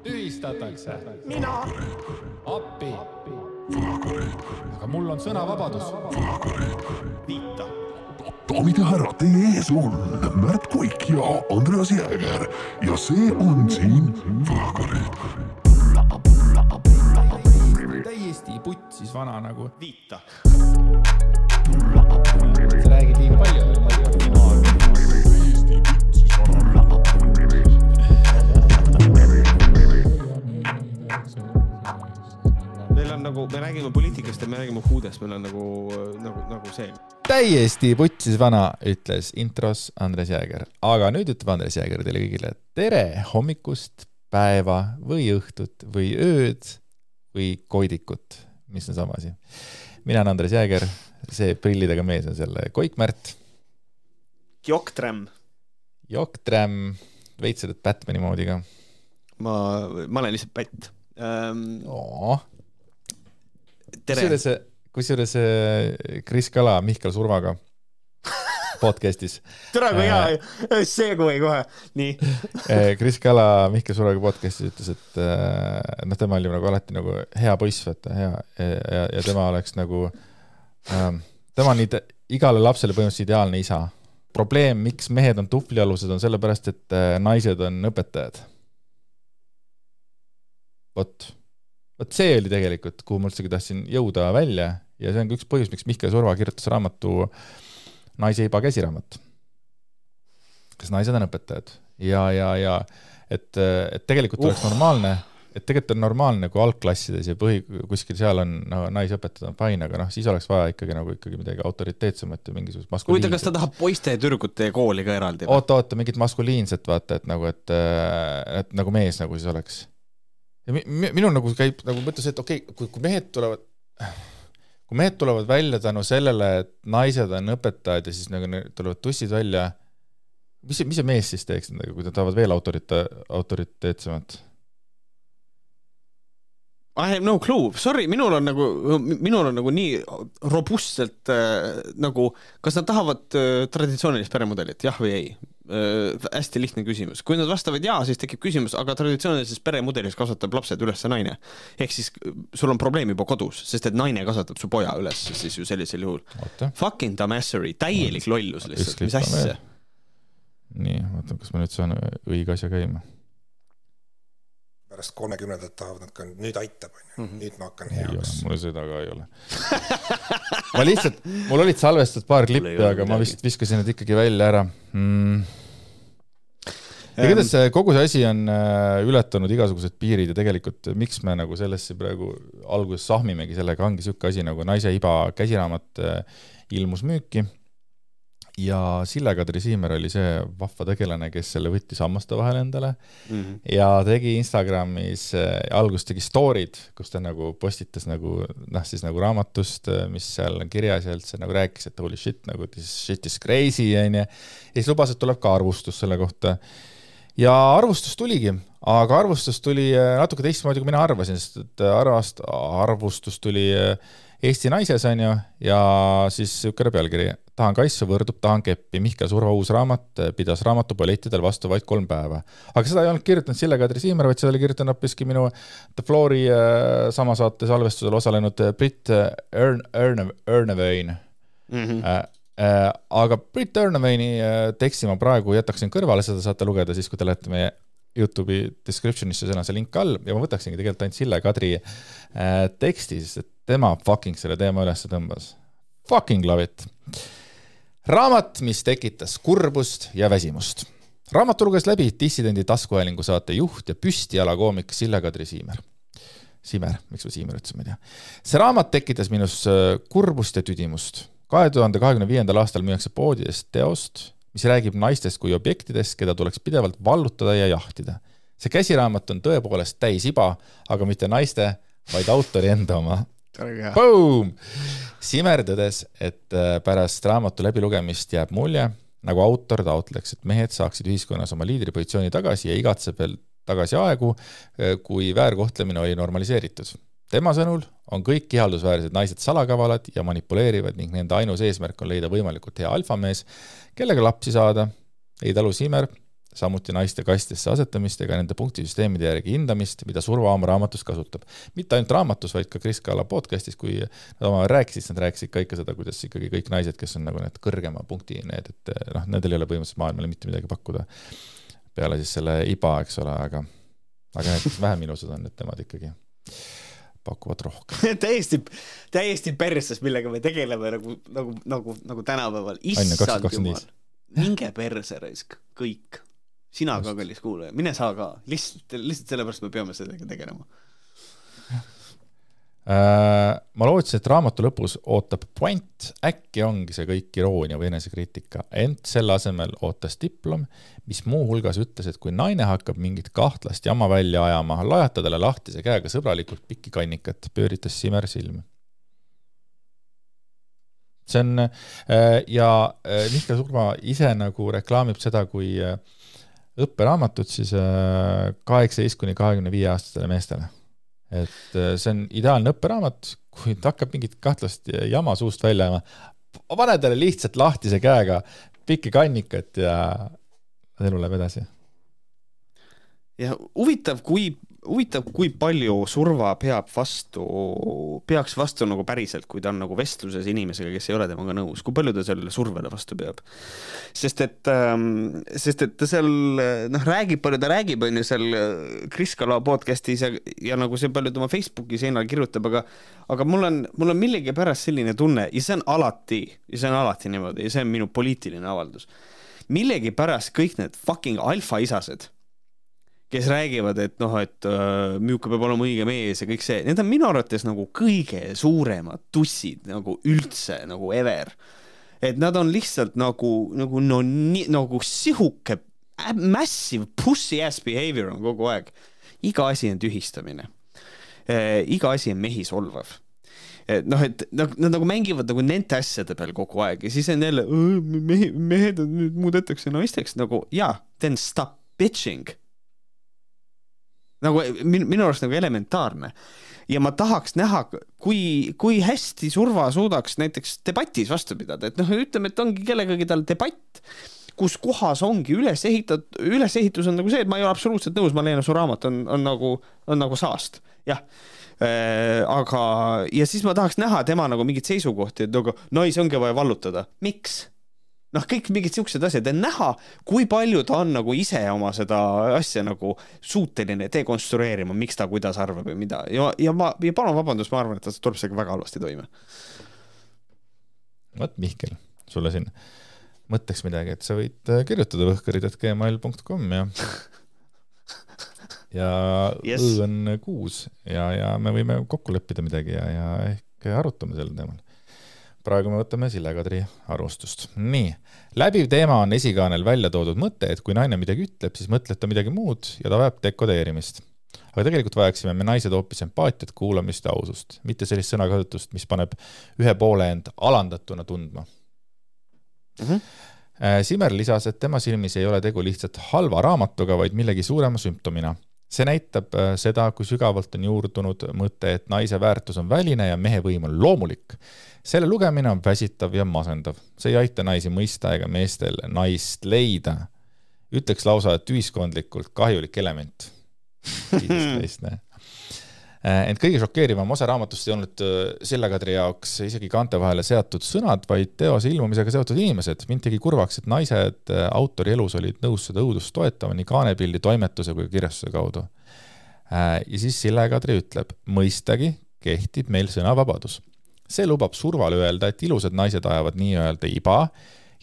Tühistatakse. Mina. Appi. Aga mul on sõnavabadus. Viita. Daamid ja härrad, teie ees on Märt Kuik ja Andreas Jääger ja see on siin Täiesti putsis vana nagu. Viita. Sa räägid liiga palju. Meil on nagu, me räägime poliitikast ja me räägime huudest, meil on nagu see. Täiesti putsis vana, ütles intros Andres Jääger. Aga nüüd ütleb Andres Jääger teile kõigile tere hommikust, päeva või õhtut või ööd või koidikut, mis on sama asi. Mina on Andres Jääger, see prillidega mees on selle Koik Märt. Joktrem. Joktrem, veitsid, et Batmani moodi ka. Ma olen lihtsalt pätt. Tere. Kusjuures Kris Kala Mihkel Survaga podcastis. Tere, kui hea, see kui kohe. Nii. Kris Kala Mihkel Survaga podcastis ütles, et tema oli nagu alati nagu hea poiss, hea, ja tema oleks nagu tema on igale lapsele põhimõtteliselt ideaalne isa. Probleem, miks mehed on tuflialused, on sellepärast, et naised on õpetajad. Vot see oli tegelikult, kuhu ma üldsegi tahtsin jõuda välja ja see on üks põhjus, miks Mihkel Surva kirjutas raamatu Naise iba käsiraamat. Kas naised on õpetajad? Ja et tegelikult oleks normaalne, et tegelikult on normaalne, kui algklassides ja kuskil seal on naisõpetajad on fine, aga siis oleks vaja ikkagi midagi autoriteetsemat ja mingisugust maskuliinset. Kuida, kas ta tahab poiste ja türgute kooli ka eraldi? Oota, mingit maskuliinset vaata, et nagu mees nagu siis oleks. Ja minul nagu käib, nagu mõttes, et okei, kui mehed tulevad välja tänu sellele, et naised on õpetajad ja siis nagu tulevad tussid välja, mis see mees siis teeks, kui ta tahavad veel autoriteetsemat? I have no clue. Sorry, minul on nagu nii robustselt nagu, kas nad tahavad traditsioonilist peremudelit, jah või ei? Hästi lihtne küsimus. Kui nad vastavad jaa, siis tekib küsimus, aga traditsioonilises peremudelis kasvatab lapsed üles naine. Ehk siis sul on probleem juba kodus, sest et naine kasvatab su poja üles siis ju sellisel juhul. Fucking dumbassery, täielik lollus lihtsalt, mis asja? Nii, vaatan, kas ma nüüd saan õige asja käima. Pärast 30 tahavad nad ka nüüd aitab, nüüd ma hakkan heaks. Mul seda ka ei ole. Ma lihtsalt, mul olid salvestatud paar klippi, aga ma vist viskasin need ikkagi välja ära. Ja kuidas kogu see asi on ületanud igasugused piirid ja tegelikult miks me nagu sellesse praegu alguses sahmimegi sellega ongi siuke asi nagu Naise iba käsiraamat ilmus müüki. Ja Sille Kadri Siimer oli see vahva tegelane, kes selle võttis hammaste vahel endale ja tegi Instagramis, alguses tegi story'd, kus ta nagu postitas nagu, siis nagu raamatust, mis seal on kirjas ja üldse nagu rääkis, et holy shit, nagu this shit is crazy ja siis lubas, et tuleb ka arvustus selle kohta. Ja arvustus tuligi, aga arvustus tuli natuke teistmoodi, kui mina arvasin, sest et arvustus tuli Eesti naises on ju ja siis ükere pealkiri Tahan kaisu võrdub, tahan keppi. Mihkel Surva uus raamat pidas raamatupolettidel vastu vaid 3 päeva. Aga seda ei olnud kirjutanud Sille Kadri Siimer, vaid seda oli kirjutanud appiski minu The Floori sama saate salvestusel osalenud Britt Ernevein. Aga Britt Erneveini teksti ma praegu jätaksin kõrvale, seda saate lugeda siis, kui te lähete meie YouTube'i descriptionisse sõna see link all ja ma võtaksingi tegelikult ainult Sille Kadri teksti, sest tema fucking selle teema üles tõmbas. Fucking love it. Raamat, mis tekitas kurbust ja väsimust. Raamatu luges läbi Dissidendi taskuhäälingu saate juht ja püstialakoomik Sille Kadri Siimer. Miks ma Siimer ütlesin, ma ei tea. See raamat tekitas minus kurbust ja tüdimust. 2025. aastal müüakse poodidest teost, mis räägib naistest kui objektidest, keda tuleks pidevalt vallutada ja jahtida. See käsiraamat on tõepoolest täis iba, aga mitte naiste, vaid autori enda oma. Boom! Siimer tõdes, et pärast raamatu läbilugemist jääb mulje, nagu autor taotleks, et mehed saaksid ühiskonnas oma liidripositsiooni tagasi ja igatseb veel tagasi aegu, kui väärkohtlemine oli normaliseeritud. Tema sõnul on kõik ihaldusväärsed naised salakavalad ja manipuleerivad ning nende ainus eesmärk on leida võimalikult hea alfamees, kellega lapsi saada. Ei talu Siimer, samuti naiste kastisse asetamist ega nende punktisüsteemide järgi hindamist, mida Surva oma raamatus kasutab. Mitte ainult raamatus, vaid ka Kris Kala podcastis, kui nad oma rääkisid, nad rääkisid ka ikka seda, kuidas ikkagi kõik naised, kes on nagu need kõrgema punkti, need, et nendel ei ole põhimõtteliselt maailmale mitte midagi pakkuda peale siis selle iba, eks ole, aga need, kes vähem ilusad on, et nemad ikkagi pakuvad rohkem. täiesti perses, millega me tegeleme nagu tänapäeval. Issand jumal. Minge perse raisk, kõik. Sina ka kallis kuulaja, mine saa ka. Lihtsalt sellepärast me peame sellega tegelema. Ma lootsin, et raamatu lõpus ootab point, äkki ongi see kõik iroonia või enesekriitika, ent selle asemel ootas diplom, mis muu hulgas ütles, et kui naine hakkab mingit kahtlast jama välja ajama, lajata talle lahtise käega sõbralikult pikki kannikat, pööritas Simer silm. See on, ja Mihkel Surma ise nagu reklaamib seda, kui õpperaamatut siis 18–25 aastastele meestele. Et see on ideaalne õpperaamat, kui ta hakkab mingit kahtlast jama suust välja jama, pane talle lihtsalt lahtise käega pikki kannikat ja elu läheb edasi. Ja huvitav, kui palju Surva peaks vastu nagu päriselt, kui ta on nagu vestluses inimesega, kes ei ole temaga nõus, kui palju ta sellele survele vastu peab. Sest et ta seal räägib palju, ta räägib on ju seal Kris Kala podcastis ja nagu see palju tema Facebooki seinal kirjutab, aga mul on millegi pärast selline tunne ja see on alati niimoodi ja see on minu poliitiline avaldus. Millegi pärast kõik need fucking alfa-isased, kes räägivad, et milline peab olema õige mees ja kõik see, need on minu arvates nagu kõige suuremad tussid nagu üldse, nagu ever. Et nad on lihtsalt nagu sihuke massive pussy ass behavior on kogu aeg. Iga asi on tühistamine. Iga asi on mehi solvav. Et nad nagu mängivad nagu nende asjade peal kogu aeg ja siis on jälle mehed on nüüd muudetakse naisteks nagu then stop bitching. Nagu minu arust nagu elementaarne. Ja ma tahaks näha, kui hästi Surva suudaks näiteks debatis vastu pidada. Et ütleme, et ongi kellegagi tal debatt, kus kohas ongi ülesehitus on nagu see, et ma ei ole absoluutselt nõus, ma leian, su raamat on nagu saast. Jah. Aga ja siis ma tahaks näha tema nagu mingit seisukohti, et naisi ongi vaja vallutada. Miks? Kõik mingid siuksed asjad, et näha, kui palju ta on nagu ise oma seda asja nagu suuteline dekonstrueerima, miks ta kuidas arvab ja mida. Ja palun vabandust, ma arvan, et ta tuleb see väga halvasti toime. Võt Mihkel, sulle siin mõtteks midagi, et sa võid kirjutada võhkarid.gmail.com ja yes. On 6 ja me võime kokku leppida midagi ja ehk arutame selle teemal. Praegu me võtame Sille Kadri arvustust. Nii, läbiv teema on esikaanel välja toodud mõte, et kui naine midagi ütleb, siis mõtleb ta midagi muud ja ta vajab dekodeerimist. Aga tegelikult vajaksime me naised hoopis empaatiat, kuulamist ja ausust, mitte sellist sõnakasutust, mis paneb ühe poole end alandatuna tundma. Simer lisas, et tema silmis ei ole tegu lihtsalt halva raamatuga, vaid millegi suurema sümptomina. See näitab seda, kui sügavalt on juurdunud mõte, et naise väärtus on väline ja mehe võim on loomulik. Selle lugemine on väsitav ja masendav. See ei aita naisi mõista ega meestel naist leida. Ütleks lausa, et ühiskondlikult kahjulik element. Ent kõige šokeerivam osa raamatust ei olnud Sille Kadri jaoks isegi kaante vahele seatud sõnad, vaid teose ilmumisega seotud inimesed. Mind tegi kurvaks, et naised autori elus olid nõus seda õudust toetama nii kaanepildi, toimetuse kui kirjastuse kaudu. Ja siis Sille Kadri ütleb, mõistagi kehtib meil sõnavabadus. See lubab Surval öelda, et ilusad naised ajavad nii-öelda iba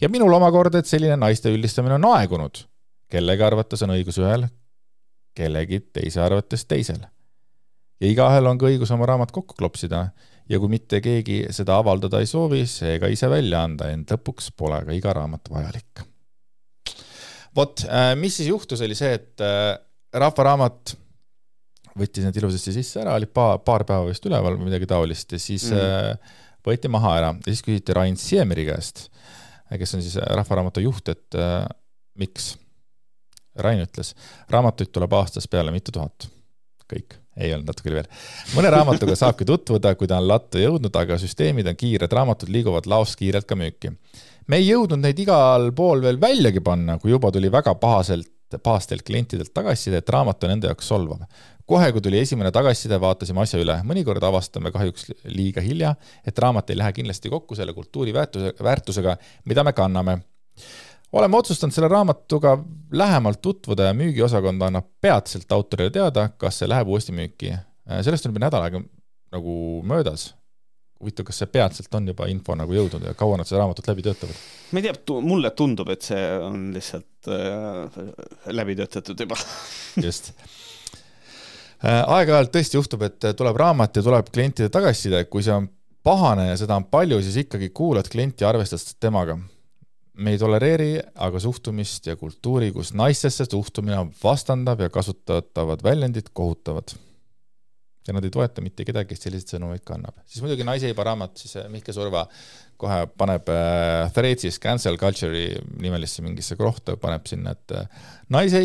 ja minul omakorda, et selline naiste üldistamine on aegunud. Kellegi arvates on õigus ühel, kellegi teise arvates teisel. Ja igahel on ka õigus oma raamat kokku klopsida ja kui mitte keegi seda avaldada ei soovi, seega ise välja anda, ent lõpuks pole ka iga raamat vajalik. Vot, mis siis juhtus oli see, et rahvaraamat võttis need ilusasti sisse ära, oli paar päeva vist üleval või midagi taolist ja siis võeti maha ära ja siis küsiti Rain Siemeri käest, kes on siis rahvaraamatu juht, et miks? Rain ütles, raamatuid tuleb aastas peale mitu tuhat. Kõik, ei olnud natuke veel. Mõne raamatuga saabki tutvuda, kui ta on lattu jõudnud, aga süsteemid on kiired, raamatud liiguvad laost kiirelt ka müüki. Me ei jõudnud neid igal pool veel väljagi panna, kui juba tuli väga pahaselt paastelt klientidelt tagasiside, et raamat on enda jaoks solvav. Kohe, kui tuli esimene tagasiside, vaatasime asja üle. Mõnikord avastame kahjuks liiga hilja, et raamat ei lähe kindlasti kokku selle kultuuri väärtusega, mida me kanname. Oleme otsustanud selle raamatuga lähemalt tutvuda ja müügiosakond annab peatselt autorile teada, kas see läheb uuesti müüki. Sellest on juba nädal aega nagu möödas. Huvitav, kas see peatselt on juba info nagu jõudnud ja kaua nad seda raamatut läbi töötavad? Ma ei tea, mulle tundub, et see on lihtsalt läbi töötatud juba. Just. Aeg-ajalt tõesti juhtub, et tuleb raamat ja tuleb klientide tagasiside. Kui see on pahane ja seda on palju, siis ikkagi kuulad klienti arvestades temaga. Me ei tolereeri aga suhtumist ja kultuuri, kus naistesse suhtumine vastandab ja kasutatavad väljendid kohutavad. Ja nad ei toeta mitte kedagi, kes sellised sõnumeid kannab. Siis muidugi naiseiba raamat, siis Mihkel Surva kohe paneb Threadsis cancel culture'i nimelisse mingisse kohta, paneb sinna, et naise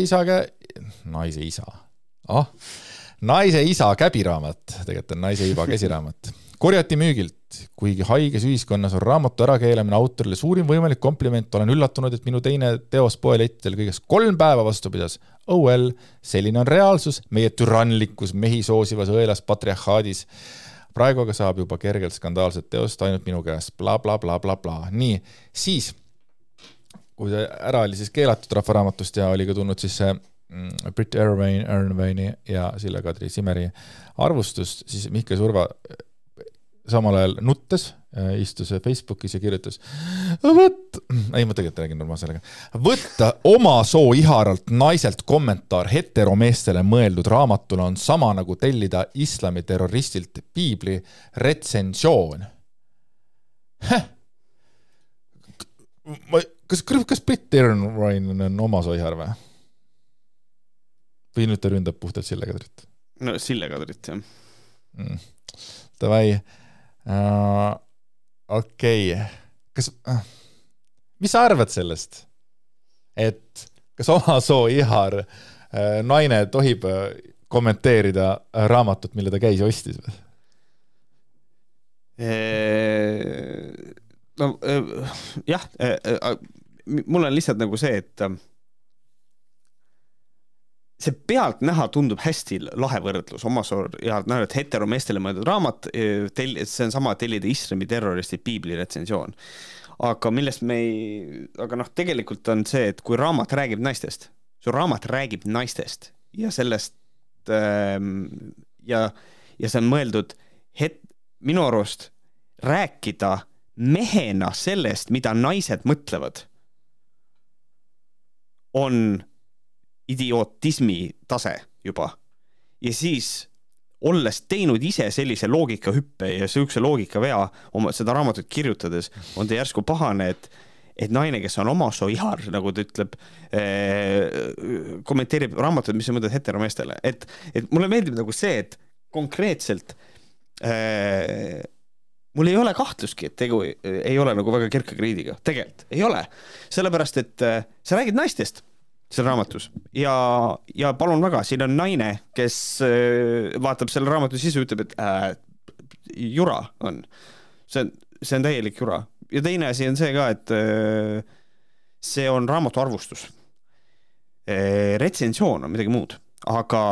isa käbiraamat, tegelikult on naise iba käsiraamat. Korjati müügilt, kuigi haiges ühiskonnas on raamatu ärakeelamine autorile suurim võimalik kompliment, olen üllatunud, et minu teine teos poelettidel kõigest 3 päeva vastu pidas. Selline on reaalsus meie türanlikus mehi soosivas õelas patriarhaadis. Praegu aga saab juba kergelt skandaalset teost ainult minu käest. Bla, bla, bla, bla, bla. Nii, siis, kui see ära oli siis keelatud rahvaraamatust ja oli ka tulnud siis see Britt Earnwaini ja Sille Kadri Simeri arvustust, siis Mihkel Surva samal ajal nuttes, istus Facebookis ja kirjutas ma tegelikult räägin normaalsega. Võtta oma soo iharalt naiselt kommentaar heteromeestele mõeldud raamatule on sama nagu tellida islami terroristilt piibli retsensioon. Kas Britt Earnwain on oma soo ihar või? Või nüüd ta ründab puhtalt Sille Kadrit? No Sille Kadrit, jah. Tavai. Okei. Mis sa arvad sellest? Et kas oma soo ihar naine tohib kommenteerida raamatut, mille ta käis ja ostis? No, jah, mul on lihtsalt nagu see, et see pealt näha tundub hästi lahe võrdlus oma soor ja näha, et heteromeestele mõeldud raamat, see on sama tellida islami terroristi piibli retsensioon. Aga millest aga tegelikult on see, et kui raamat räägib naistest, su raamat räägib naistest ja sellest ja see on mõeldud minu arust rääkida mehena sellest, mida naised mõtlevad, on idiootismi tase juba. Ja siis, olles teinud ise sellise loogikahüppe ja sellise loogikavea seda raamatut kirjutades, on ta järsku pahane, et naine, kes on oma soo ihar, nagu ta ütleb, kommenteerib raamatut, mis on mõeldud heteromeestele. Et mulle meeldib nagu see, et konkreetselt mul ei ole kahtluski, et tegu ei ole nagu väga kerka kriidiga. Tegelikult ei ole. Sellepärast, et sa räägid naistest seal raamatus ja palun väga, siin on naine, kes vaatab selle raamatu sisu, ütleb, et jura on. See on täielik jura. Ja teine asi on see ka, et see on raamatu arvustus. Retsensioon on midagi muud, aga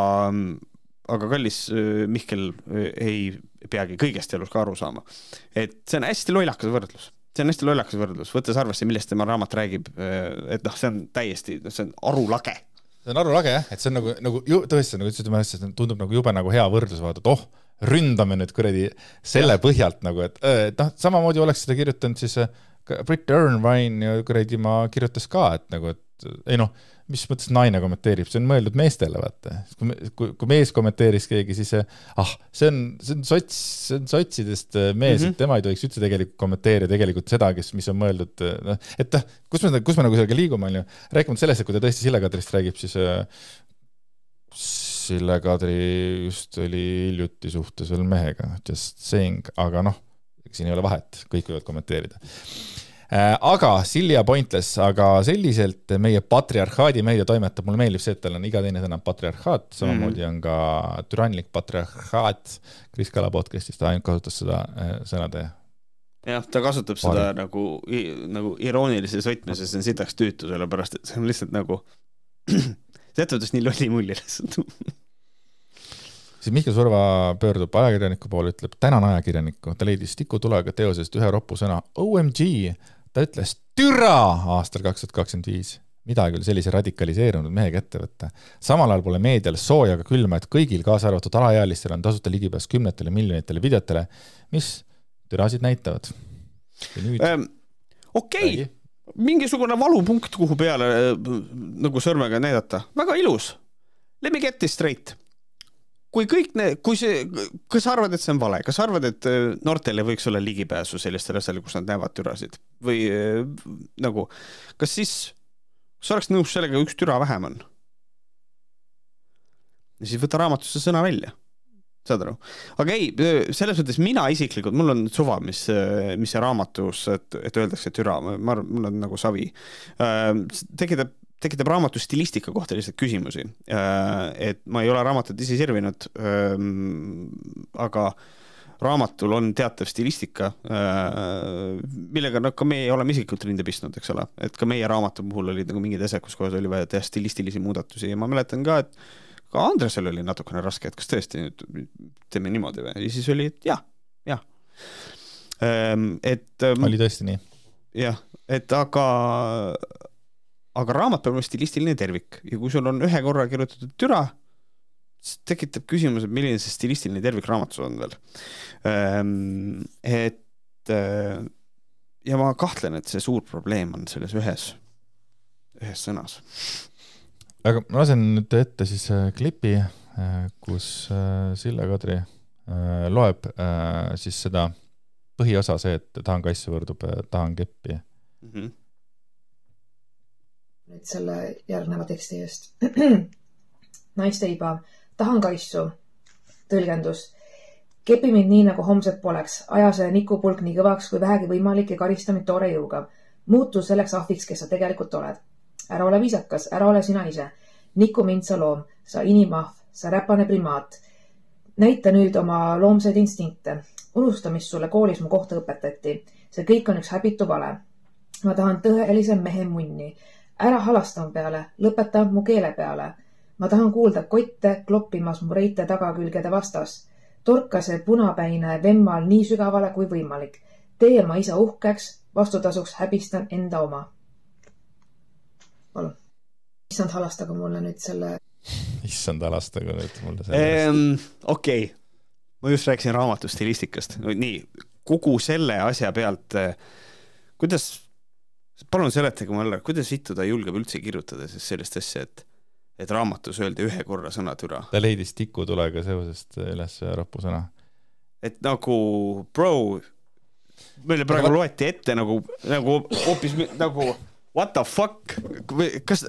kallis Mihkel ei peagi kõigest elus ka aru saama. Et see on hästi lollakas võrdlus. See on hästi lollakas võrdlus, võttes arvesse, millest tema raamat räägib, et see on täiesti, see on arulage. See on arulage, jah, et see on nagu tõesti, nagu ütlesime, see tundub nagu jube nagu hea võrdlus vaata, et ründame nüüd kuradi selle põhjalt nagu, et samamoodi oleks seda kirjutanud siis Britt Earnwain ja kuradi ma kirjutas ka, et nagu, et ei noh, mis mõttes naine kommenteerib, see on mõeldud meestele, vaata. Kui mees kommenteeris keegi, siis see on sotsidest mees, et tema ei tohiks üldse tegelikult kommenteerida tegelikult seda, mis on mõeldud, et kus me nagu sellega liigume, rääkimata sellest, et kui ta tõesti Sille Kadrist räägib, siis Sille Kadri just oli hiljuti suhtes veel mehega, just saying, aga noh, siin ei ole vahet, kõik võivad kommenteerida. Aga Silja Pointless, aga selliselt meie patriarhaadi meedia toimetab, mulle meeldib see, et tal on iga teine sõna patriarhaat, samamoodi on ka türanlik patriarhaat. Kris Kala podcastist ta ainult kasutas seda sõnade. Jah, ta kasutab seda nagu iroonilises võtmes ja see on sitaks tüütu, sellepärast, et see on lihtsalt nagu jätvates nii lolli mulje lihtsalt. Siis Mihkel Surva pöördub ajakirjaniku poole, ütleb, tänan ajakirjaniku, ta leidis tikutulega teosest ühe roppu sõna OMG, ta ütles türa aastal 2025. Mida küll sellise radikaliseerunud mehega ette võtta. Samal ajal pole meedial sooja ka külma, et kõigil kaasa arvatud alaealistel on tasuta ligipääs 10 miljonitele videotele, mis türasid näitavad. Okei. Mingisugune valupunkt, kuhu peale nagu sõrmega näidata. Väga ilus. Let me get this straight. Kas arvad, et see on vale? Kas arvad, et noortele võiks olla ligipääsu sellistele asjale, kus nad näevad türasid? Või nagu, kas siis sa oleks nõus sellega üks türa vähem on? Ja siis võta raamatusse sõna välja. Saad aru? Aga ei, selles mõttes mina isiklikult, mul on suva, mis see raamatus, et öeldakse türa, mul on nagu savi. Tekitab raamatu stilistika kohta lihtsalt küsimusi. Et ma ei ole raamatut ise sirvinud, aga raamatul on teatav stilistika, millega ka meie oleme isiklikult rinde pistnud, eks ole. Et ka meie raamatu puhul olid nagu mingid asjad, kus kohas oli vaja teha stilistilisi muudatusi ja ma mäletan ka, et ka Andresel oli natukene raske, et kas tõesti nüüd teeme niimoodi või? Ja siis oli, et jah. Oli tõesti nii. Jah, et aga raamat peab olema stilistiline tervik ja kui sul on ühe korra kirjutatud türa, siis tekitab küsimus, et milline see stilistiline tervik raamatus on veel. Ja ma kahtlen, et see suur probleem on selles ühes sõnas. Aga ma lasen nüüd ette siis klipi, kus Sille Kadri loeb siis seda põhiosa see, et tahan kassu võrdub, tahan keppi. Nüüd selle järgneva teksti eest. Naisteiba, tahan kaissu. Tõlgendus. Kepi mind nii, nagu homset poleks. Aja see nikupulk nii kõvaks, kui vähegi võimalik ja karista mind toore jõuga. Muutu selleks ahviks, kes sa tegelikult oled. Ära ole viisakas, ära ole sina ise. Niku mind sa loom, sa inimahv, sa räpane primaat. Näita nüüd oma loomseid instinkte. Unusta, mis sulle koolis mu kohta õpetati. See kõik on üks häbitu vale. Ma tahan tõelise mehe munni. Ära halasta mu peale, lõpeta mu keele peale. Ma tahan kuulda kotte kloppimas mu reite tagakülgede vastas. Torka see punapäine vemmal nii sügavale kui võimalik. Tee ma isa uhkeks, vastutasuks häbistan enda oma. Palun. Issand, halastagu mulle nüüd selle... Issand, halastagu nüüd mulle selle... Okei. Ma just rääkisin raamatu stilistikast. Nii, kogu selle asja pealt, kuidas... Palun seletage mulle, kuidas vittu ta julgeb üldse kirjutada sellist asja, et raamatus öeldi ühe korra sõna türa. Ta leidis tikutulega seosest üles rappu sõna. Et nagu, bro, meile praegu loeti ette nagu hoopis nagu what the fuck? Kas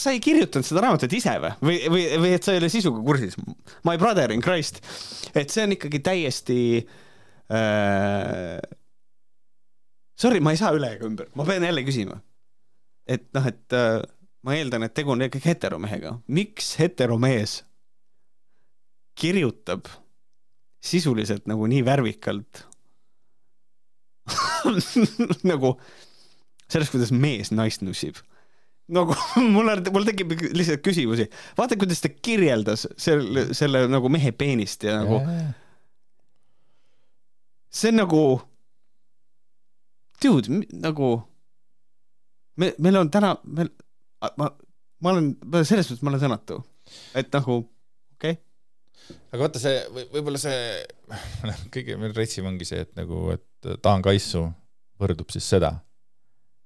sa ei kirjutanud seda raamatut ise või et sa ei ole sisuga kursis? My brother in Christ. Et see on ikkagi täiesti... Sorry, ma ei saa üle ega ümber. Ma pean jälle küsima. Et ma eeldan, et tegu on ikkagi heteromehega. Miks heteromees kirjutab sisuliselt nagu nii värvikalt nagu sellest, kuidas mees naist nussib? Nagu mul tekib lihtsalt küsimusi. Vaata, kuidas ta kirjeldas selle nagu mehe peenist ja nagu see on nagu dude, nagu meil on täna ma olen selles mõttes, ma olen sõnatu. Et nagu, okei. Aga vaata see, võib-olla see kõige meil retsim ongi see, et nagu, et tahan kaissu võrdub siis seda.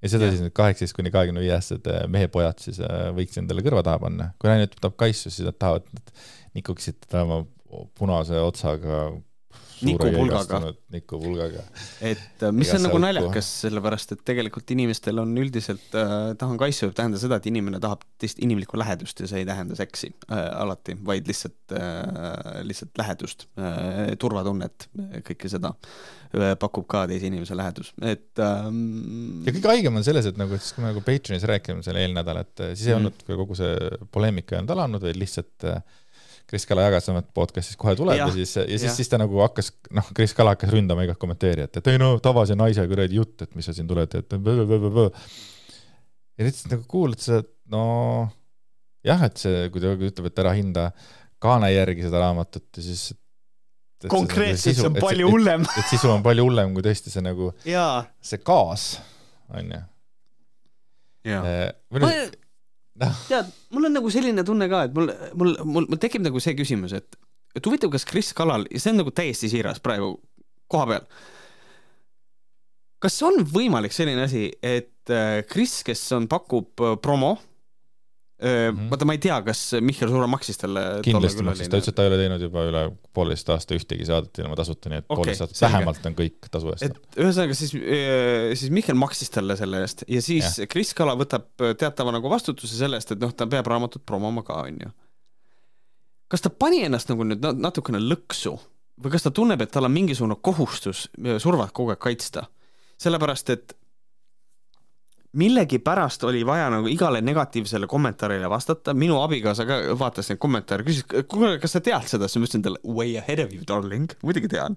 Ja seda siis nüüd 18-25-aastased mehepojad siis võiks endale kõrva taha panna. Kui näin, et tahab kaissu, siis nad tahavad nikuksid teda oma punase otsaga Nikupulgaga. Et mis on nagu naljakas, sellepärast, et tegelikult inimestel on üldiselt tahan kaissu võib tähenda seda, et inimene tahab teist inimlikku lähedust ja see ei tähenda seksi alati, vaid lihtsalt lähedust, turvatunnet, kõike seda pakub ka teise inimese lähedus. Ja kõige haigem on selles, et nagu, kui me nagu Patreonis rääkime selle eelnädal, et siis ei olnud kogu see poleemika on alanud, või lihtsalt Kris Kala jagas oma podcastis kohe tuleb ja siis ta nagu hakkas, Kris Kala hakkas ründama igat kommenteerijat, et ei tavase naise kuradi jutt, et mis sa siin tuled, et ja nüüd nagu kuulad seda, jah, et see, kui ta ütleb, et ära hinda kaane järgi seda raamatut, siis konkreetselt see on palju hullem. Et sisu on palju hullem, kui tõesti see nagu see kaas on ju. Tead, mul on nagu selline tunne ka, et mul tekib nagu see küsimus, et huvitav, kas Kris Kalal, ja see on nagu täiesti siiras praegu koha peal, kas on võimalik selline asi, et Kris, kes pakub promo, vaata ma ei tea, kas Mihkel Surva maksis talle kindlasti maksis, ta ütles, et ta ei ole teinud juba üle 1,5 aasta ühtegi saadet ilma tasuta, nii et 1,5 aastat vähemalt on kõik tasu eest. Ühesõnaga siis Mihkel maksis talle selle eest ja siis Kris Kala võtab teatava nagu vastutuse selle eest, et ta peab raamatut promoma ka, on ju. Kas ta pani ennast nagu nüüd natukene lõksu või kas ta tunneb, et tal on mingisugune kohustus Survat kogu aeg kaitsta? Sellepärast, et millegi pärast oli vaja nagu igale negatiivsele kommentaarile vastata. Minu abigaasa ka vaatas neid kommentaare, küsis, kas sa tead seda? Siis ma ütlesin talle, way ahead of you, darling. Muidugi tean.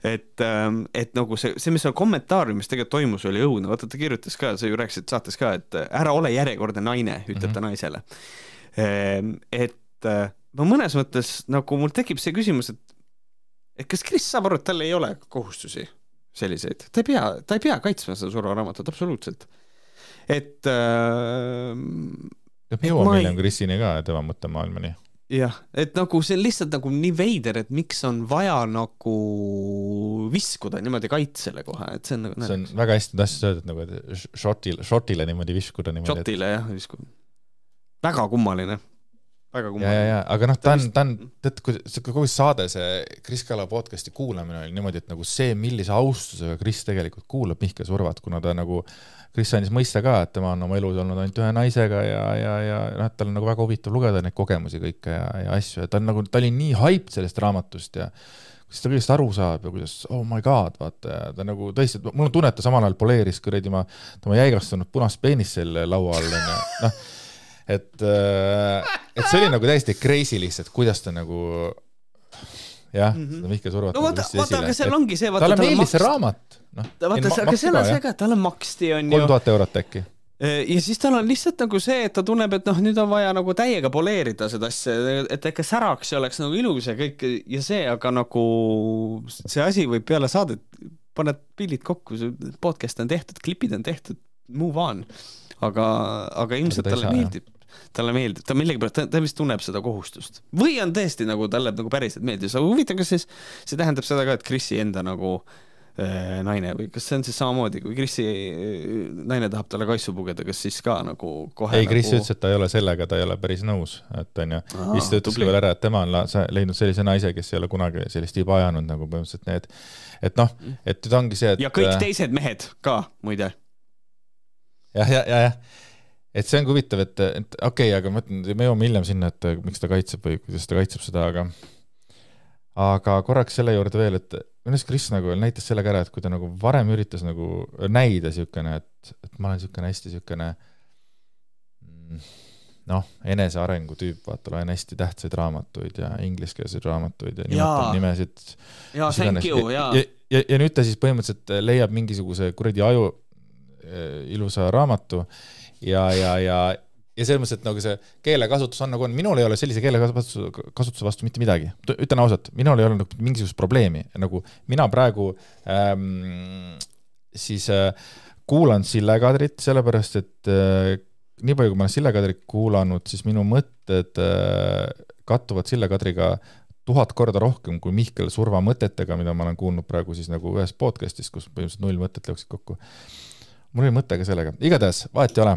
Et nagu see, mis seal kommentaariumis tegelikult toimus, oli õudne. Vaata, ta kirjutas ka, sa ju rääkisid saates ka, et ära ole järjekordne naine, ütleb ta naisele. Et ma mõnes mõttes, nagu mul tekib see küsimus, et kas Kris saab aru, et tal ei ole kohustusi selliseid. Ta ei pea kaitsma seda Surva raamatut, absoluutselt. Et jõuame hiljem Krisini ka tema mõttemaailmani. Jah, et nagu see on lihtsalt nagu nii veider, et miks on vaja nagu viskuda niimoodi kaitsele kohe, et see on nagu see on väga hästi tahtsid öelda, et nagu shotile niimoodi viskuda niimoodi. Shotile jah, viskuda. Väga kummaline. Ja, aga ta on kogu saade see Kris Kala podcasti kuulamine oli niimoodi, et nagu see, millise austusega Kris tegelikult kuulab Mihkel Survat, kuna ta nagu Kris andis mõista ka, et tema on oma elus olnud ainult ühe naisega ja tal on nagu väga huvitav lugeda neid kogemusi kõike ja asju, ja ta oli nii hype sellest raamatust ja kuidas ta kõigest aru saab ja kuidas, oh my god, vaata, ja ta nagu tõesti, mul on tunne, et ta samal ajal poleeris kõredi tema jäigastunud punast peenist selle laua all, noh, et see oli nagu täiesti crazy lihtsalt, kuidas ta nagu seda Mihkel Survat no vaata, aga seal ongi see talle meeldis see raamat vaata, aga seal on see ka, talle maksti on 3000 eurot äkki ja siis tal on lihtsalt nagu see, et ta tunneb, et nüüd on vaja nagu täiega poleerida seda asja, et ikka säraks ja oleks nagu ilus ja kõik ja see, aga nagu see asi võib peale saadet paned pildid kokku, podcast on tehtud, klipid on tehtud, move on aga ilmselt talle meeldib, ta millegipärast, ta vist tunneb seda kohustust. Või on tõesti nagu talle nagu päriselt meeldib. Aga huvitav, kas siis see tähendab seda ka, et Krisi enda nagu naine või kas see on siis samamoodi, kui Krisi naine tahab talle kaisu pugeda, kas siis ka nagu kohe ei, Kris ütles, et ta ei ole sellega, ta ei ole päris nõus, et on ju. Siis ta ütles veel ära, et tema on leidnud sellise naise, kes ei ole kunagi sellist iba ajanud nagu põhimõtteliselt need, et noh, et nüüd ongi see, et ja kõik teised mehed ka, muide. Ja. Et see on huvitav, et okei, aga ma mõtlen, me jõuame hiljem sinna, et miks ta kaitseb või kuidas ta kaitseb seda, aga korraks selle juurde veel, et mõnes Kris nagu näitas sellega ära, et kui ta nagu varem üritas nagu näida siukene, et ma olen siukene hästi siukene enesearengu tüüp, vaata, loen hästi tähtsaid raamatuid ja ingliskeelseid raamatuid ja nimetab nimesid. Ja, thank you, ja nüüd ta siis põhimõtteliselt leiab mingisuguse kuradi aju ilusa raamatu ja selles mõttes, et nagu see keelekasutus on nagu on, minul ei ole sellise keelekasutuse vastu mitte midagi. Ütlen ausalt, minul ei ole nagu mingisugust probleemi. Nagu mina praegu siis kuulan Sille Kadrit, sellepärast, et nii palju, kui ma olen Sille Kadrit kuulanud, siis minu mõtted kattuvad Sille Kadriga 1000 korda rohkem kui Mihkel Surva mõtetega, mida ma olen kuulnud praegu siis nagu ühes podcastis, kus põhimõtteliselt 0 mõtet lõuksid kokku. Mul oli mõte ka sellega. Igatahes, vahet ei ole.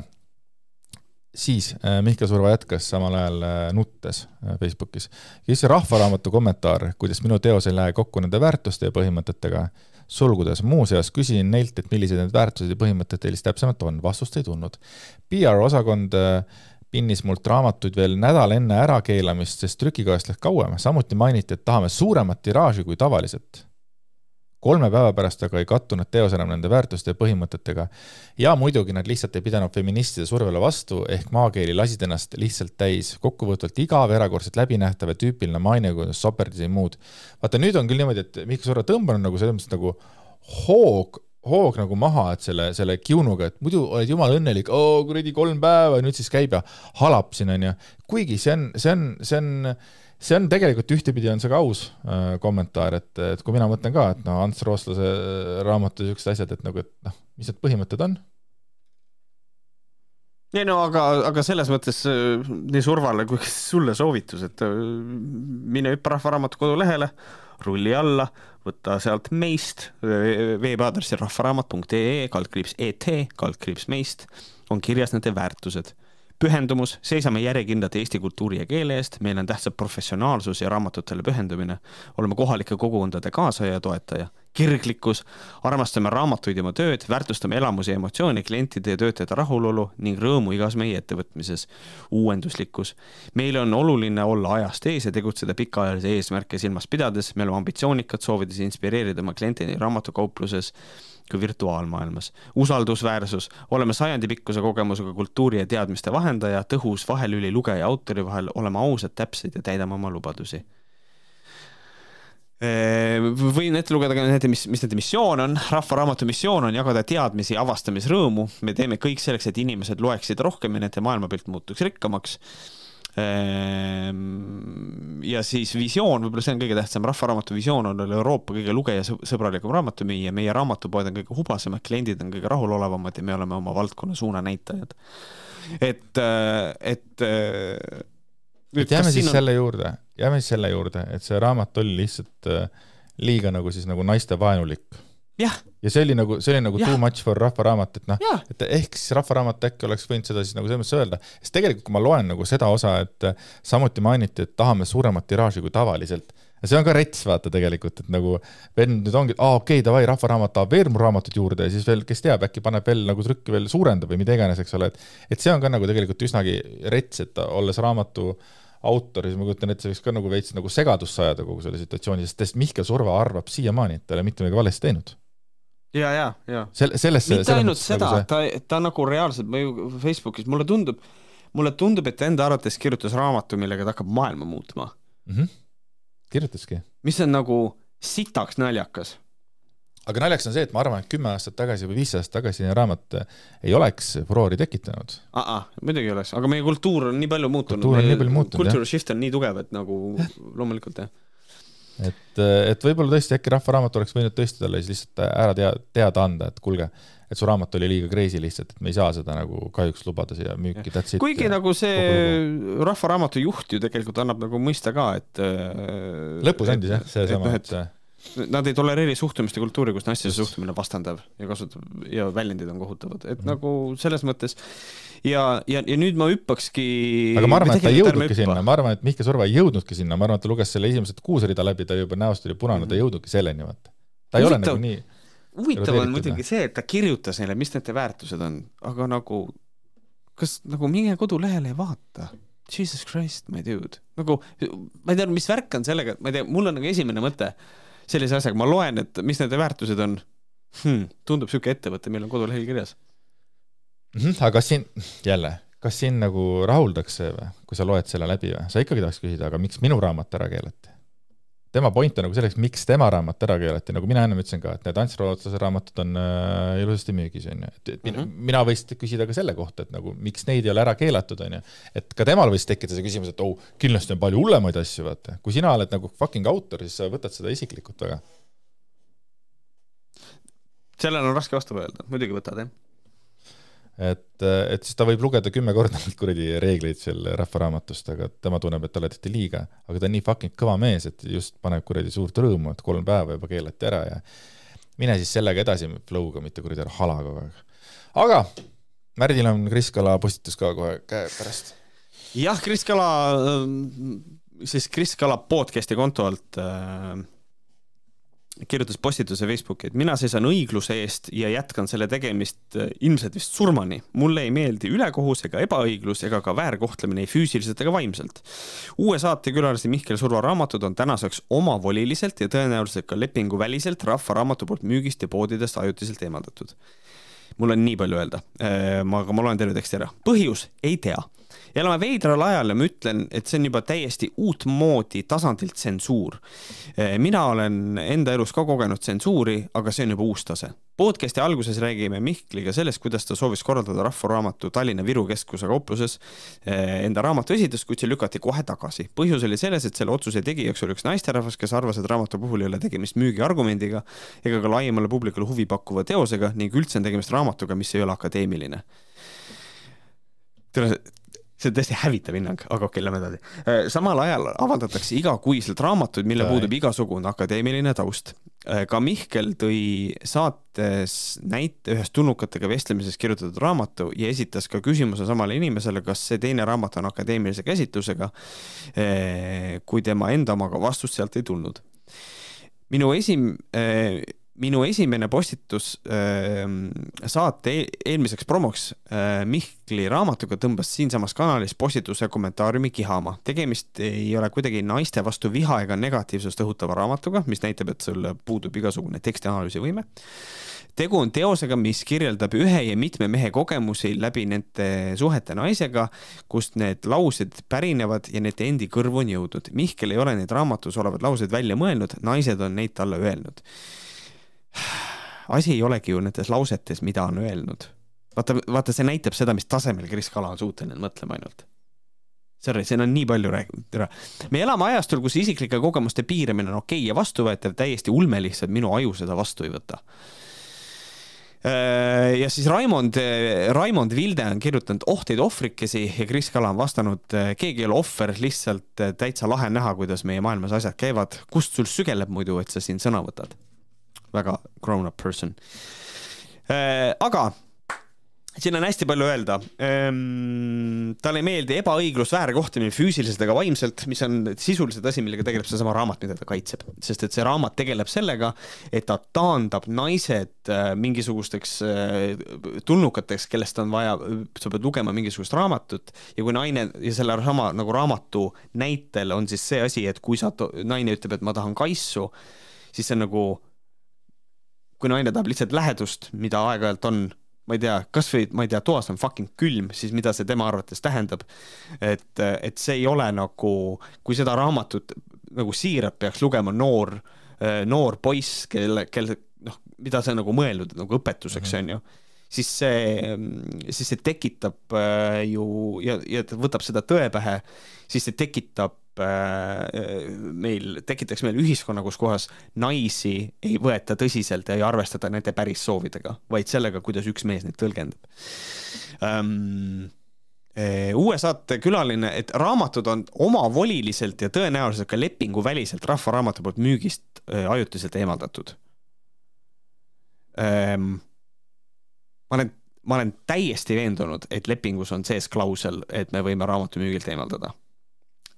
Siis Mihkel Surva jätkas samal ajal nuttes Facebookis. Ja siis rahvaraamatu kommentaar, kuidas minu teos ei lähe kokku nende väärtuste ja põhimõtetega. Sulgudes muuseas küsin neilt, et millised need väärtused ja põhimõtted teil täpsemalt on. Vastust ei tulnud. PR-osakond pinnis mult raamatuid veel nädal enne ärakeelamist, sest trükikohast läks kauem. Samuti mainiti, et tahame suuremat tiraaži kui tavaliselt. 3 päeva pärast aga ei kattunud teos enam nende väärtuste ja põhimõtetega. Ja muidugi nad lihtsalt ei pidanud feministide survele vastu, ehk maakeeli lasid ennast lihtsalt täis. Kokkuvõtvalt igav, erakordselt läbinähtav ja tüüpiline maine, kui soperdis ei muud. Vaata, nüüd on küll niimoodi, et Mihkel Surva tõmbanud nagu selles mõttes nagu hoog nagu maha, et selle kiunuga, et muidu oled jumal õnnelik, kuradi 3 päeva ja nüüd siis käib ja halab siin on ja kuigi see on tegelikult ühtepidi on see ka aus kommentaar, et kui mina mõtlen ka, et Ants Rootslase raamatu ja sellised asjad, et nagu, et mis need põhimõtted on? Ei no, aga selles mõttes nii Survale kui sulle soovitus, et mine hüppa Rahvaraamatu kodulehele, rulli alla, võtta sealt meist, veebaadressi rahvaraamat.ee, /et, /meist, on kirjas nende väärtused. Pühendumus, seisame järjekindlalt Eesti kultuuri ja keele eest, meil on tähtsad professionaalsus ja raamatutele pühendumine, oleme kohalike kogukondade kaasaja ja toetaja. Kirglikkus, armastame raamatuid ja oma tööd, väärtustame elamusi ja emotsiooni, klientide ja töötajate rahulolu ning rõõmu igas meie ettevõtmises. Uuenduslikkus. Meil on oluline olla ajast ees ja tegutseda pikaajalise eesmärke silmas pidades, me oleme ambitsioonikad, soovides inspireerida oma klienti nii raamatukaupluses kui virtuaalmaailmas. Usaldusväärsus, oleme sajandipikkuse kogemusega kultuuri ja teadmiste vahendaja, tõhus vahelüli lugeja ja autori vahel, oleme ausad, täpsed ja täidame oma lubadusi. Võin ette lugeda ka mis nende missioon on. Rahvaraamatu missioon on jagada teadmisi ja avastamisrõõmu. Me teeme kõik selleks, et inimesed loeksid rohkem ja nende maailmapilt muutuks rikkamaks. Ja siis visioon, võib-olla see on kõige tähtsam, Rahvaraamatu visioon on Euroopa kõige lugeja sõbralikum raamatümüüja, meie raamatupoed on kõige hubasemad, kliendid on kõige rahulolevamad ja me oleme oma valdkonna suunanäitajad. Jääme siis selle juurde, et see raamat oli lihtsalt liiga nagu siis nagu naiste vaenulik. Jah. Ja see oli nagu too much for Rahvaraamat, et ehk siis Rahvaraamat äkki oleks võinud seda siis nagu selles mõttes öelda. Sest tegelikult, kui ma loen nagu seda osa, et samuti mainiti, et tahame suuremat tiraaži kui tavaliselt. Ja see on ka rets, vaata tegelikult, et nagu vend nüüd ongi, okei, davai, Rahvaraamat tahab veel mu raamatut juurde ja siis veel, kes teab, äkki paneb veel nagu trükki veel suurenda või mida iganes, eks ole, et see on ka nagu tegelikult üsnagi rets, et olles raamatu autor, siis ma kujutan, et see võiks ka nagu veits nagu segadust sajada kogu selle situatsiooni, sest Mihkel Surva arvab siiamaani, et ta ei ole mitte midagi valesti teinud. Ja. Mitte ainult seda, ta nagu reaalselt Facebookis, mulle tundub, et enda arvates kirjutas raamatu, millega ta hakkab maailma muutma. Kirjutaski. Mis on nagu sitaks naljakas. Aga naljaks on see, et ma arvan, et 10 aastat tagasi või 5 aastat tagasi raamat ei oleks furoori tekitanud. Muidugi oleks, aga meie kultuur on nii palju muutunud. Kultuuri shift on nii tugev, et nagu loomulikult jah. Et võib-olla tõesti äkki Rahvaraamat oleks võinud tõesti talle lihtsalt ära teada anda, et kuulge, et su raamat oli liiga crazy lihtsalt, et me ei saa seda nagu kahjuks lubada siia müüki. Kuigi nagu see Rahvaraamatu juht ju tegelikult annab nagu mõista ka, et lõpus andis jah, see sama, et nad ei tolereeri suhtumist ja kultuuri, kus naistise suhtumine vastandav ja väljendid on kohutavad. Et nagu selles mõttes ja nüüd ma hüppakski... Aga ma arvan, et ta ei jõudnudki sinna. Ma arvan, et Mihkel Surva ei jõudnudki sinna. Ma arvan, et ta luges selle esimesed 6 rida läbi, ta juba näost oli punane, ta ei jõudnudki selleni. Ta ei ole nagu nii... Huvitav on muidugi see, et ta kirjutas neile, mis nende väärtused on. Aga nagu... Kas nagu minge kodulehele ja vaata? Jesus Christ, my dude. Nagu, ma ei tea, mis värk on sellega, ma ei tea, mul on nagu esimene mõte sellise asjaga, ma loen, et mis nende väärtused on. Tundub süke ettevõte, meil on kodulehel kirjas. Aga kas siin nagu rahuldakse või, kui sa loed selle läbi või? Sa ikkagi tahaks küsida, aga miks minu raamat ära keelati? Tema point on nagu selleks, miks tema raamat ära keelati, nagu mina ennem ütlesin ka, et need Ants Rootslase raamatud on ilusasti müügis, on ju. Mina võis küsida ka selle kohta, et nagu, miks neid ei ole ära keelatud, on ju. Et ka temal võis tekkida see küsimus, et kindlasti on palju hullemaid asju, vaata. Kui sina oled nagu fucking autor, siis sa võtad seda isiklikult väga. Sellel on raske vastu öelda, muidugi võtad, jah. Et siis ta võib lugeda 10 korda kuradi reegleid seal Rahvaraamatust, aga tema tunneb, et ta olete liiga, aga ta on nii fucking kõva mees, et just paneb kuradi suurt rõõmu, et 3 päeva juba keelati ära ja mine siis sellega edasi flowga, mitte kuradi hala kogu aeg. Aga Märdil on Kris Kala postitus ka kohe käe pärast. Jah, Kris Kala podcasti konto alt kirjutas postituse Facebooki, et mina seisan õigluse eest ja jätkan selle tegemist ilmselt vist surmani. Mulle ei meeldi ülekohus ega ebaõiglus ega ka väärkohtlemine ei füüsiliselt ega vaimselt. Uue saate külalise Mihkel Surva raamatud on tänaseks omavoliliselt ja tõenäoliselt ka lepingu väliselt Rahvaraamatu poolt müügist ja poodidest ajutiselt eemaldatud. Mul on nii palju öelda, aga ma loen teile teksti ära. Põhjus ei tea. elame veidral ajal ja ma ütlen, et see on juba täiesti uut moodi tasandilt tsensuur. Mina olen enda elus ka kogenud tsensuuri, aga see on juba uus tase. Podcasti alguses räägime Mihkliga sellest, kuidas ta soovis korraldada Rahvaraamatu Tallinna Viru Keskuse kaupluses enda raamatu esitust, kuid see lükati kohe tagasi. Põhjus oli selles, et selle otsuse tegijaks oli üks naisterahvas, kes arvas, et raamatu puhul ei ole tegemist müügiargumendiga ega ka laiemale publikule huvi pakkuva teosega ning üldse on tegemist raamatuga, mis ei ole akadeemiline. See on tõesti hävitav hinnang, aga okei, lähme edasi. Samal ajal avaldatakse igakuiselt raamatuid, mille puudub igasugune akadeemiline taust. Ka Mihkel tõi saates näite ühest tulnukatega vestlemises kirjutatud raamatu ja esitas ka küsimuse samale inimesele, kas see teine raamat on akadeemilise käsitlusega, kui tema enda omaga vastust sealt ei tulnud. Minu esimene postitus saate eelmiseks promoks Mihkli raamatuga tõmbas siinsamas kanalis postituse kommentaariumi kihama. Tegemist ei ole kuidagi naiste vastu viha ega negatiivsust õhutava raamatuga, mis näitab, et sul puudub igasugune tekstianalüüsi võime. Tegu on teosega, mis kirjeldab ühe ja mitme mehe kogemusi läbi nende suhete naisega, kust need laused pärinevad ja need endi kõrvu on jõudnud. Mihkel ei ole neid raamatus olevad laused välja mõelnud, naised on neid talle öelnud. Asi ei olegi ju nendes lausetes, mida on öelnud. Vaata, see näitab seda, mis tasemel Kris Kala on suuteline mõtlema ainult. Sorry, siin on nii palju rääginud. Me elame ajastul, kus isiklike kogemuste piiramine on okei ja vastuvõetav, täiesti ulme lihtsalt minu aju seda vastu ei võta. Ja siis Raimond Vilde on kirjutanud ohteid ohvrikesi ja Kris Kala on vastanud, keegi ei ole ohver, lihtsalt täitsa lahe näha, kuidas meie maailmas asjad käivad. Kust sul sügeleb muidu, et sa siin sõna võtad? Väga grown-up person. Aga siin on hästi palju öelda. Talle ei meeldi ebaõiglus väärkohtamine füüsiliselt ega vaimselt, mis on sisuliselt asi, millega tegeleb see sama raamat, mida ta kaitseb. Sest et see raamat tegeleb sellega, et ta taandab naised mingisugusteks tulnukateks, kellest on vaja, sa pead lugema mingisugust raamatut ja kui naine, ja selle sama nagu raamatu näitel on siis see asi, et kui naine ütleb, et ma tahan kaissu, siis see on nagu kui naine tahab lihtsalt lähedust, mida aeg-ajalt on, ma ei tea, kas või, ma ei tea, toas on fucking külm, siis mida see tema arvates tähendab. Et see ei ole nagu, kui seda raamatut nagu siiralt peaks lugema noor poiss, mida see nagu mõeldud nagu õpetuseks on ju, siis see tekitab ju, ja võtab seda tõe pähe, siis see tekitaks meil ühiskonna, kus kohas naisi ei võeta tõsiselt ja ei arvestada nende päris soovidega, vaid sellega, kuidas üks mees neid tõlgendab. Uue saate külaline, et raamatud on omavoliliselt ja tõenäoliselt ka lepingu väliselt Rahvaraamatu poolt müügist ajutiselt eemaldatud. Ma olen täiesti veendunud, et lepingus on sees klausel, et me võime raamatu müügilt eemaldada.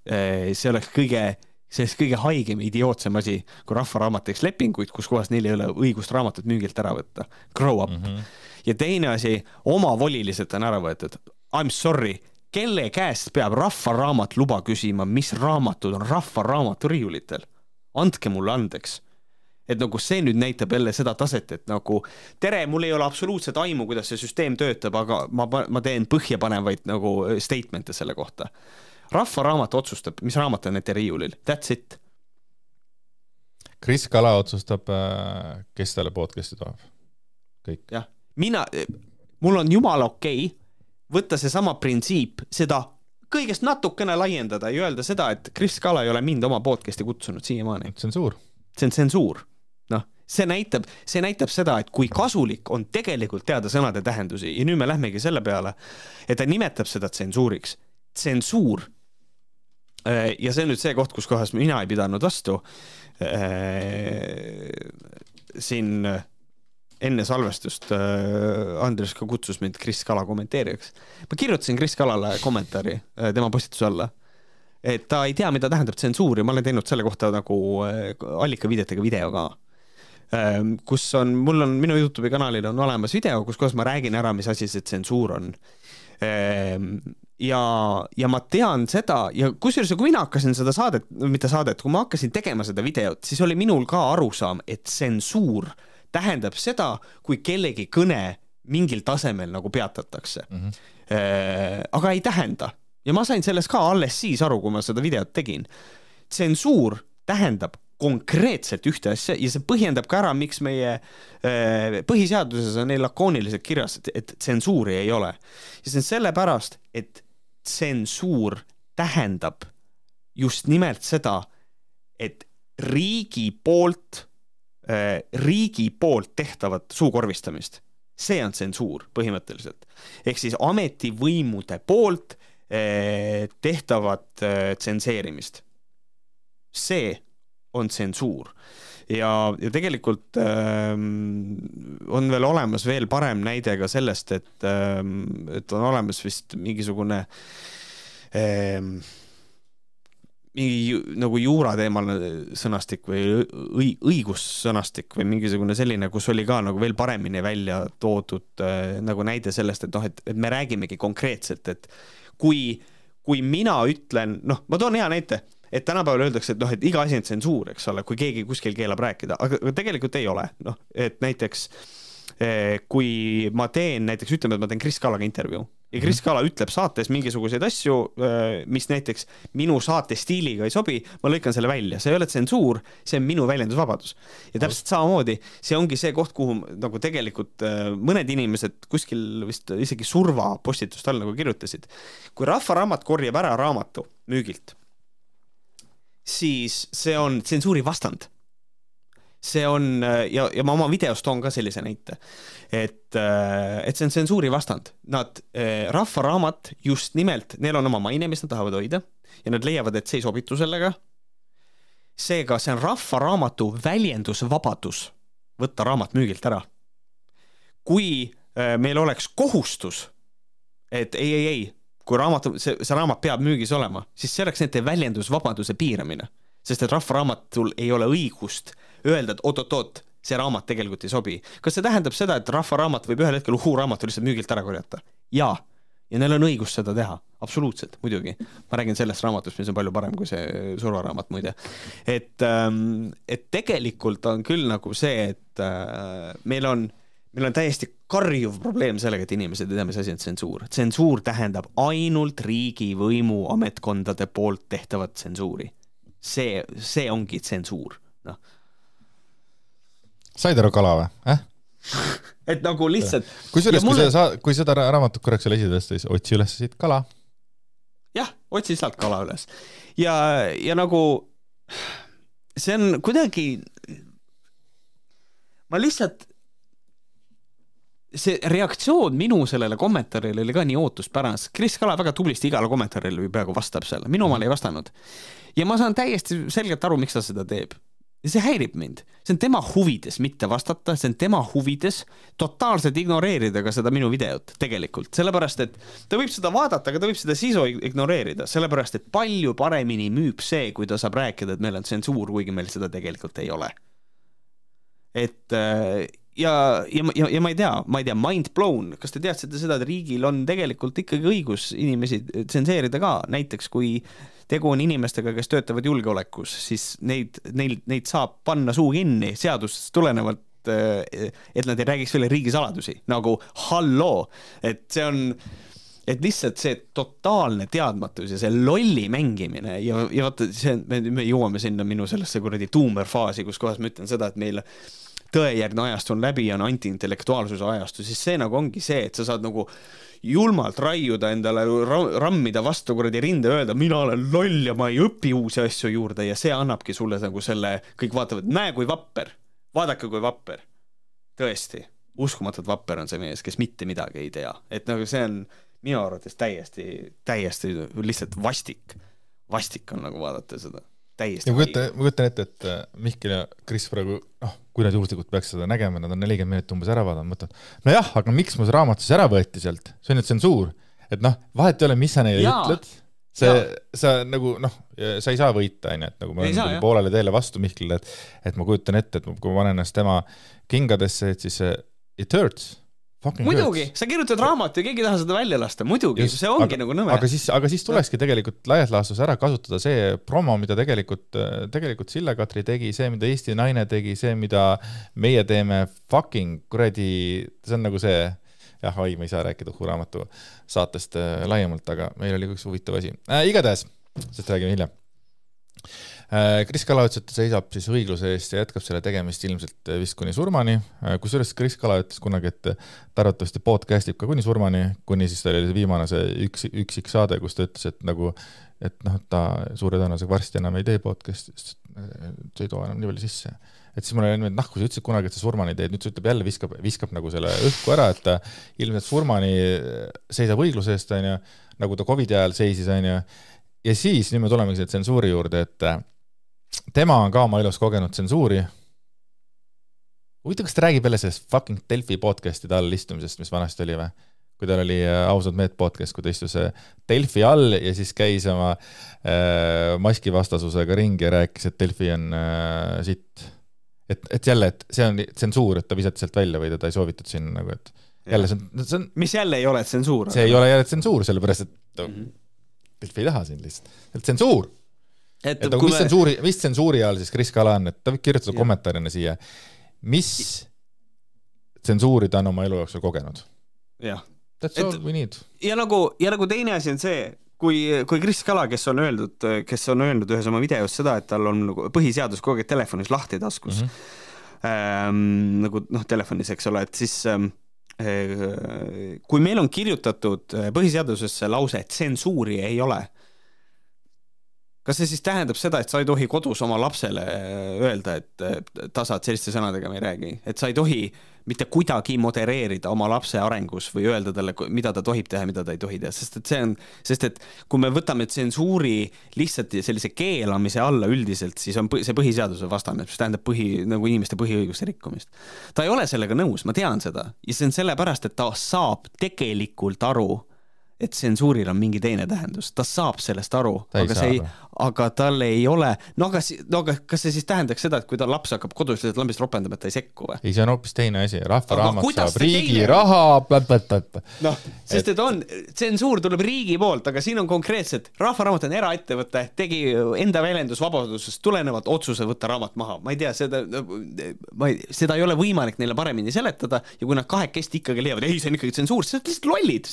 See oleks kõige haigem idiootsem asi, kui Rahvaraamat teeks lepinguid, kus kohas neil ei ole õigust raamatut müügilt ära võtta. Grow up. Ja teine asi, omavoliliselt on ära võetud. I'm sorry, kelle käest peab Rahvaraamat luba küsima, mis raamatud on Rahvaraamatu riiulitel? Andke mulle andeks. Et nagu see nüüd näitab jälle seda taset, et nagu tere, mul ei ole absoluutselt aimu, kuidas see süsteem töötab, aga ma teen põhjapanevaid nagu statemente selle kohta. Rahvaraamat otsustab, mis raamat on nende riiulil. That's it. Kris Kala otsustab, kes talle podcasti tuleb. Kõik. Jah. Mul on jumala okei võtta see sama printsiip, seda kõigest natukene laiendada ja öelda seda, et Kris Kala ei ole mind oma podcasti kutsunud siiamaani. Tsensuur. See on tsensuur. See näitab seda, et kui kasulik on tegelikult teada sõnade tähendusi ja nüüd me lähmegi selle peale, et ta nimetab seda tsensuuriks. Tsensuur. Ja see on nüüd see koht, kus kohas mina ei pidanud vastu. Siin enne salvestust Andres ka kutsus mind Kris Kala kommenteerijaks. Ma kirjutasin Kris Kalale kommentaari tema postituse alla, et ta ei tea, mida tähendab tsensuur ja ma olen teinud selle kohta nagu allikaviidetega video ka. Minu YouTube'i kanalil on olemas video, kus kohas ma räägin ära, mis asi see tsensuur on. Ja ma tean seda ja kusjuures, kui mina hakkasin seda kui ma hakkasin tegema seda videot, siis oli minul ka arusaam, et tsensuur tähendab seda, kui kellegi kõne mingil tasemel nagu peatatakse. Aga ei tähenda. ja ma sain sellest ka alles siis aru, kui ma seda videot tegin. Tsensuur tähendab konkreetselt ühte asja ja see põhjendab ka ära, miks meie põhiseaduses on neil lakooniliselt kirjas, et tsensuuri ei ole. Ja see on sellepärast, et tsensuur tähendab just nimelt seda, et riigi poolt tehtavat suukorvistamist. See on tsensuur põhimõtteliselt. Ehk siis ametivõimude poolt tehtavat tsenseerimist. See on tsensuur. Ja tegelikult on veel olemas veel parem näide ka sellest, et on olemas vist mingisugune mingi nagu juurateemaline sõnastik või õigussõnastik või mingisugune selline, kus oli ka nagu veel paremini välja toodud nagu näide sellest, et me räägimegi konkreetselt, et kui mina ütlen, ma toon hea näite, et tänapäeval öeldakse, et iga asi on tsensuur, eks ole, kui keegi kuskil keelab rääkida, aga tegelikult ei ole. Et näiteks, kui ma teen, ütleme, et ma teen Kris Kalaga intervjuu ja Kris Kala ütleb saates mingisuguseid asju, mis näiteks minu saate stiiliga ei sobi, ma lõikan selle välja. See ei ole tsensuur, see on minu väljendusvabadus. Ja täpselt samamoodi, see ongi see koht, kuhu nagu tegelikult mõned inimesed kuskil vist isegi surva postitust all nagu kirjutasid. Kui Rahvaraamat korjab ära raamatu müügilt, siis see on tsensuuri vastand. See on, ja ma oma videos toon ka sellise näite, et see on tsensuuri vastand. Rahvaraamat just nimelt, neil on oma maine, mis nad tahavad hoida, ja nad leiavad, et see ei sobitu sellega. Seega see on Rahvaraamatu väljendusvabadus võtta raamat müügilt ära. Kui meil oleks kohustus, et ei, kui see raamat peab müügis olema, siis see oleks nende väljendusvabaduse piiramine. Sest et Rahvaraamatul ei ole õigust öelda, et oot, see raamat tegelikult ei sobi. Kas see tähendab seda, et Rahvaraamat võib ühel hetkel raamatu lihtsalt müügilt ära korjata? Jaa. Ja neil on õigus seda teha. Absoluutselt, muidugi. Ma räägin sellest raamatust, mis on palju parem kui see survaraamat muide. Et tegelikult on küll nagu see, et meil on täiesti karjuv probleem sellega, et inimesed ei tea, mis asi on tsensuur. Tsensuur tähendab ainult riigi võimu ametkondade poolt tehtavat tsensuuri. See ongi tsensuur. Said aru Kala või? Et nagu lihtsalt... Kui seda raamatut korraks seal esides, siis otsi üles siit Kala. Jah, otsi sealt Kala üles. Ja nagu see on kuidagi... Ma lihtsalt... See reaktsioon minu sellele kommentaarile oli ka nii ootuspäras. Kris Kala väga tublisti igale kommentaarile peaaegu vastab selle. Minu omal ei vastanud. Ja ma saan täiesti selgelt aru, miks ta seda teeb. Ja see häirib mind. See on tema huvides mitte vastata, see on tema huvides totaalselt ignoreerida ka seda minu videot tegelikult. Sellepärast, et ta võib seda vaadata, aga ta võib seda sisu ignoreerida. Sellepärast, et palju paremini müüb see, kui ta saab rääkida, et meil on tsensuur, kuigi meil seda tegelikult ei ole. Et... Ja ma ei tea, mind blown, kas te teadsite seda, et riigil on tegelikult ikkagi õigus inimesi tsenseerida ka, näiteks kui tegu on inimestega, kes töötavad julgeolekus, siis neid saab panna suu kinni seadusest tulenevalt, et nad ei räägiks veel riigisaladusi, nagu halloo, et see on... Et lihtsalt see totaalne teadmatus ja see lolli mängimine ja vaata, me jõuame sinna minu sellesse kuradi tuumerfaasi, kus kohas ma ütlen seda, et meil tõejärgne ajastu on läbi ja on antiintellektuaalsuse ajastu, siis see nagu ongi see, et sa saad nagu julmalt raiuda endale, rammida vastu kuradi rinde, öelda, mina olen loll ja ma ei õpi uusi asju juurde ja see annabki sulle nagu selle, kõik vaatavad, näe kui vapper, vaadake kui vapper. Tõesti, uskumatult vapper on see mees, kes mitte midagi ei tea. Et nagu see on minu arvates täiesti lihtsalt vastik. Vastik on nagu vaadata seda. Täiesti. Ja ma kujutan ette, et Mihkel ja Kris praegu, kui nad juhuslikult peaks seda nägema, nad on 40 minutit umbes ära vaadanud, mõtlen, no jah, aga miks mu see raamatus ära võeti sealt? See on ju tsensuur. Et vahet ei ole, mis sa neile ütled. Sa nagu, sa ei saa võita, et nagu ma olen poolele teele vastu Mihklile, et ma kujutan ette, et kui ma panen ennast tema kingadesse, et siis it hurts. Muidugi, sa kirjutad raamatu ja keegi taha seda välja lasta, muidugi, see ongi nagu nõme. Aga siis tulekski tegelikult laias laastus ära kasutada see promo, mida tegelikult Sille-Katri tegi, see, mida Eesti Naine tegi, see, mida meie teeme fucking kuradi, see on nagu see, jah, me ei saa rääkida Uhuraamatu saatest laiemalt, aga meil oli üks huvitav asi. Igatahes, sest räägime hiljem. Kris Kala ütles, et ta seisab siis õigluse eest ja jätkab selle tegemist ilmselt vist kuni surmani. Kusjuures Kris Kala ütles kunagi, et ta arvatavasti podcastib ka kuni surmani, kuni siis ta oli viimane see üksik saade, kus ta ütles, et nagu, et noh, ta suure tõenäosusega varsti enam ei tee podcastist, see ei too enam nii palju sisse. Et siis mul oli niimoodi, kui sa ütlesid kunagi, et sa surmani teed, nüüd sa ütleb jälle, viskab nagu selle õhku ära, et ta ilmselt surmani seisab õigluse eest, nagu ta COVID ajal seisis, ja siis nüüd me tulemegi selle tsensuuri juurde, et tema on ka oma elus kogenud tsensuuri. Huvitav, kas ta räägib jälle sellest fucking Delfi podcastide all istumisest, mis vanasti oli või? Kui tal oli Ausad mehed podcast, kui ta istus Delfi all ja siis käis oma maskivastasusega ringi ja rääkis, et Delfi on sitt. Et jälle, et see on tsensuur, et ta visati sealt välja või ta ei soovitud siin nagu, et jälle see on... Mis jälle ei ole tsensuur? See ei ole jälle tsensuur, sellepärast, et Delfi ei taha siin lihtsalt. Tsensuur! Mis tsensuuri all siis Kris Kala on, et ta võib kirjutada kommentaarina siia, mis tsensuuri ta on oma elu jooksul kogenud. Jah. That's all we need. Ja nagu teine asi on see, kui Kris Kala, kes on öeldud ühes oma videos seda, et tal on nagu põhiseadus kogu aeg telefonis lahti taskus, nagu telefonis, eks ole, et siis kui meil on kirjutatud põhiseadusesse lause, et tsensuuri ei ole, kas see siis tähendab seda, et sa ei tohi kodus oma lapsele öelda, et tasad selliste sõnadega me ei räägi? Et sa ei tohi mitte kuidagi modereerida oma lapse arengus või öelda talle, mida ta tohib teha, mida ta ei tohi teha. Sest et kui me võtame tsensuuri lihtsalt sellise keelamise alla üldiselt, siis on see põhiseaduse vastane, mis tähendab nagu inimeste põhiõiguste rikkumist. Ta ei ole sellega nõus, ma tean seda. Ja see on sellepärast, et ta saab tegelikult aru, et tsensuuril on mingi teine tähendus. Ta saab sellest aru, aga tal ei ole... No aga kas see siis tähendaks seda, et kui ta laps hakkab kodus lambist ropendama, et ta ei sekku või? Ei, see on hoopis teine asi. Rahvaraamat saab riigi raha... No, sest et on... Tsensuur tuleb riigi poolt, aga siin on konkreetselt... Rahvaraamat on eraettevõte, tegi enda väljendusvabadusest tulenevalt otsuse võtta raamat maha. Ma ei tea, seda ei ole võimalik neile paremini seletada ja kui nad kahekesti ikkagi leiavad, ei, see on ikkagi tsensuur, see on lihtsalt lollid.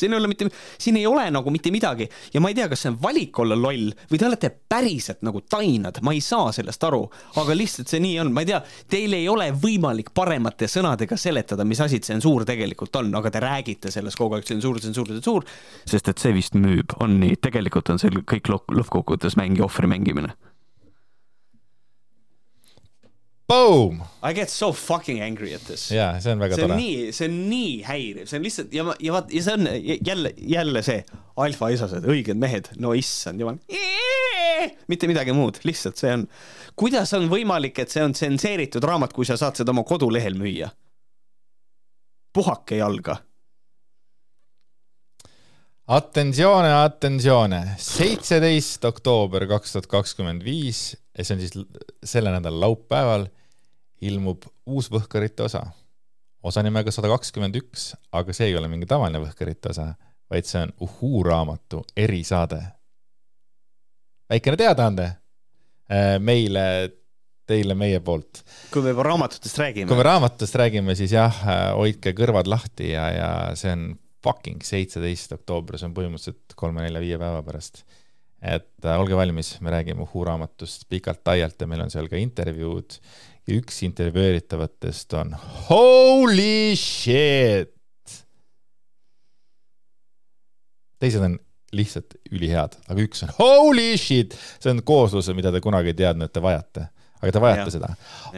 Siin ei ole nagu mitte midagi ja ma ei tea, kas see on valik olla loll või te olete päriselt nagu tainad, ma ei saa sellest aru, aga lihtsalt see nii on, ma ei tea, teil ei ole võimalik paremate sõnadega seletada, mis asi tsensuur tegelikult on, aga te räägite sellest kogu aeg tsensuur, sest et see vist müüb, on nii, tegelikult on see kõik lõppkokkuvõttes ohvri mängimine. Boom! I get so fucking angry at this. Jaa, see on väga tore. See on nii häiriv, see on lihtsalt, ja see on jälle see alfa-isased, õiged mehed, no issand, jumal, mitte midagi muud, lihtsalt see on, kuidas on võimalik, et see on tsenseeritud raamat, kui sa saad seda oma kodulehel müüa? Puhake jalga. Attenzione, 17. oktoober 2025, ja see on siis selle nädala laupäeval, ilmub uus võhkarite osa. Osa nimega 121, aga see ei ole mingi tavaline võhkarite osa, vaid see on Uhuraamatu erisaade. Väikene teadaande meile, teile meie poolt. Kui me raamatutest räägime, siis jah, hoidke kõrvad lahti ja see on fucking 17. oktoober, see on põhimõtteliselt 3-4-5 päeva pärast. Et olge valmis, me räägime Uhuraamatust pikalt taialt ja meil on seal ka intervjuud ja üks intervjueeritavatest on holy shit! Teised on lihtsalt ülihead, aga üks on holy shit! See on koosluse, mida te kunagi ei teadnud, et te vajate. Aga te vajate seda.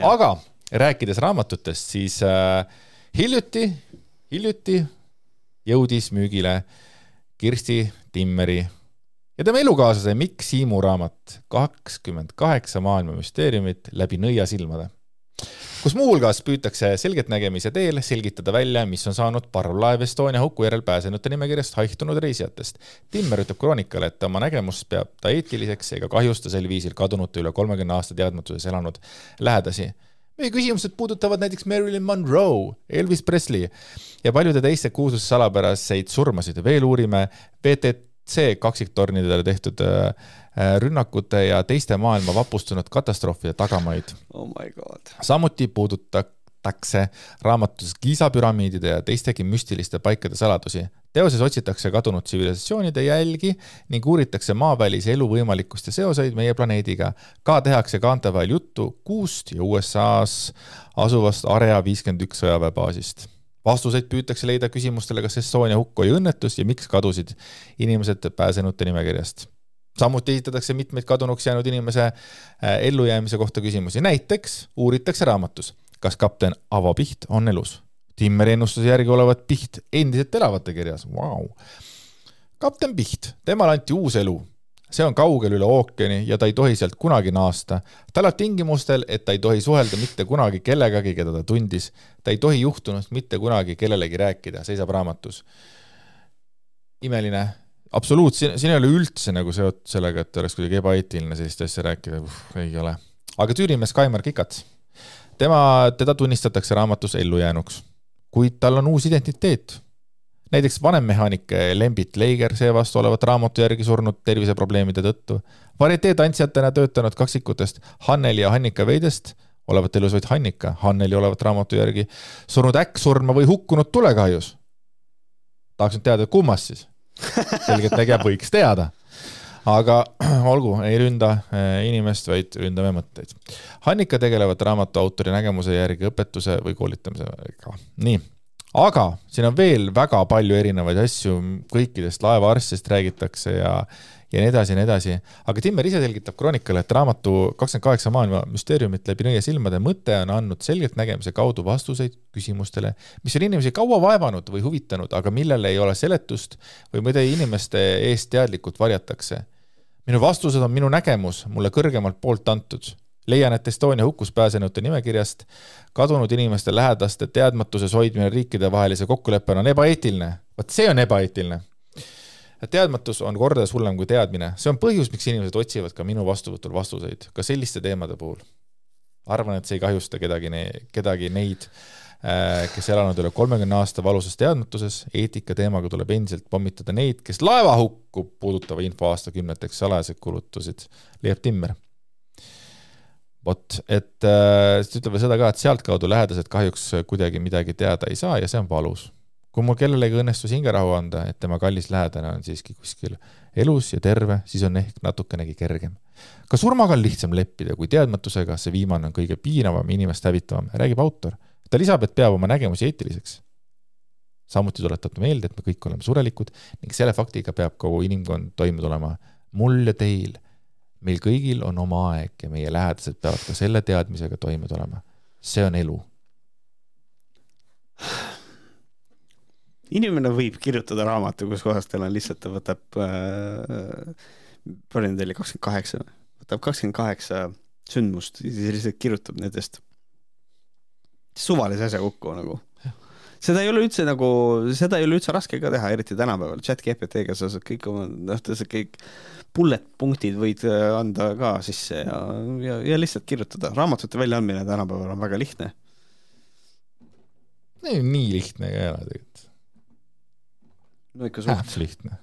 Aga rääkides raamatutest, siis hiljuti jõudis müügile Kirsti Timmeri ja tema elukaaslase Mikk Siimu raamat 28 maailma müsteeriumit läbi nõiasilmade, kus muuhulgas püütakse selgeltnägemise teel selgitada välja, mis on saanud parvlaev Estonia huku järel pääsenute nimekirjast haihtunud reisijatest. Timmer ütleb kroonikale, et oma nägemust peab ta eetiliseks ega kahjusta sel viisil kadunute üle 30 aasta teadmatuses elanud lähedasi. Meie küsimused puudutavad näiteks Marilyn Monroe, Elvis Presley ja paljude teiste kuulsus salapäraseid surmasid. Veel uurime VTC kaksiktornidele tehtud rünnakute ja teiste maailma vapustunud katastroofide tagamaid. Oh my God. Samuti avatakse raamatus Giza-püramiidide ja teistegi müstiliste paikade saladusi. Teoses otsitakse kadunud tsivilisatsioonide jälgi ning uuritakse maavälise elu võimalikkust ja seoseid meie planeediga. Ka tehakse kaante vahel juttu Kuust ja USA's asuvast Area 51 sõjaväebaasist. Vastuseid püütakse leida küsimustele, kas Estonia hukk oli õnnetus ja miks kadusid inimesed pääsenute nimekirjast. Samuti esitatakse mitmeid kadunuks jäänud inimese ellujäämise kohta küsimusi. Näiteks uuritakse raamatus, kas kapten Avo Piht on elus. Timmeri ennustuse järgi olevat Piht endiselt elavate kirjas. Wow. Kapten Piht, temal anti uus elu. See on kaugel üle ookeani ja ta ei tohi sealt kunagi naasta. Tal on tingimustel, et ta ei tohi suhelda mitte kunagi kellegagi, keda ta tundis. Ta ei tohi juhtunust mitte kunagi kellelegi rääkida, seisab raamatus. Imeline. Absoluut, siin ei ole üldse nagu seotud sellega, et oleks kuidagi ebaeetiline sellist asja rääkida. Ei ole. Aga tüürimees Kaimar Kikats. Teda tunnistatakse raamatus ellujäänuks. Kuid tal on uus identiteet. Näiteks vanemmehaanik Lembit Leiger seevastu olevat raamatu järgi surnud terviseprobleemide tõttu. Varietee tantsijatena töötanud kaksikutest Hanneli ja Hannika Veidest olevat elus vaid Hannika, Hanneli olevat raamatu järgi surnud äkksurma või hukkunud tulekahjus. Tahaks nüüd teada, kummas siis. Selgelt nägija võiks teada. Aga olgu, ei ründa inimest, vaid ründame mõtteid. Hannika tegelevat raamatu autori nägemuse järgi õpetuse või koolitamisega. Nii. Aga siin on veel väga palju erinevaid asju, kõikidest laevaarstist räägitakse ja nii edasi ja nii edasi. Aga Timmer ise selgitab kroonikale, et raamatu 28 maailma müsteeriumit läbi nõie silmade mõte on andnud selgelt nägemise kaudu vastuseid küsimustele, mis on inimesi kaua vaevanud või huvitanud, aga millele ei ole seletust või mida inimeste eest teadlikult varjatakse. Minu vastused on minu nägemus, mulle kõrgemalt poolt antud. Leian, et Estonia hukkus pääsenute nimekirjast kadunud inimeste lähedaste teadmatuses hoidmine riikide vahelise kokkuleppena on ebaeetiline. Vaat see on ebaeetiline. Teadmatus on kordades hullem kui teadmine. See on põhjus, miks inimesed otsivad ka minu vastuvõtul vastuseid, ka selliste teemade puhul. Arvan, et see ei kahjusta kedagi neid, kes elanud üle 30 aasta valusas teadmatuses. Eetika teemaga tuleb endiselt pommitada neid, kes laevahukku puudutava info aastakümneteks salajased kulutusid. Leiab Timmer. Et ütleme seda ka, et sealt kaudu lähedased kahjuks kuidagi midagi teada ei saa ja see on valus. Kui mul kellelegi õnnestus hingerahu anda, et tema kallis lähedane on siiski kuskil elus ja terve, siis on ehk natukenegi kergem. Ka surmaga on lihtsam leppida, kui teadmatusega see viimane on kõige piinavam inimest hävitavam, räägib autor. Ta lisab, et peab oma nägemusi eetiliseks. Samuti tuletab meelde, et me kõik oleme surelikud ning selle faktiga peab kogu inimkond toime tulema. Mul ja teil. Meil kõigil on oma aeg ja meie lähedased peavad ka selle teadmisega toime tulema. See on elu. Inimene võib kirjutada raamatu, kus kohas teil on lihtsalt, ta võtab palju teil 28, võtab 28 sündmust ja siis lihtsalt kirjutab nendest suvalise asja kokku nagu. Seda ei ole üldse raske ka teha, eriti tänapäeval. Chat GPT-ga sa saad kõik oma, kõik bullet punktid võid anda ka sisse ja lihtsalt kirjutada. Raamatute väljaandmine tänapäeval on väga lihtne. Nii lihtne ei ole tegelikult. No ikka suht. Lihtne.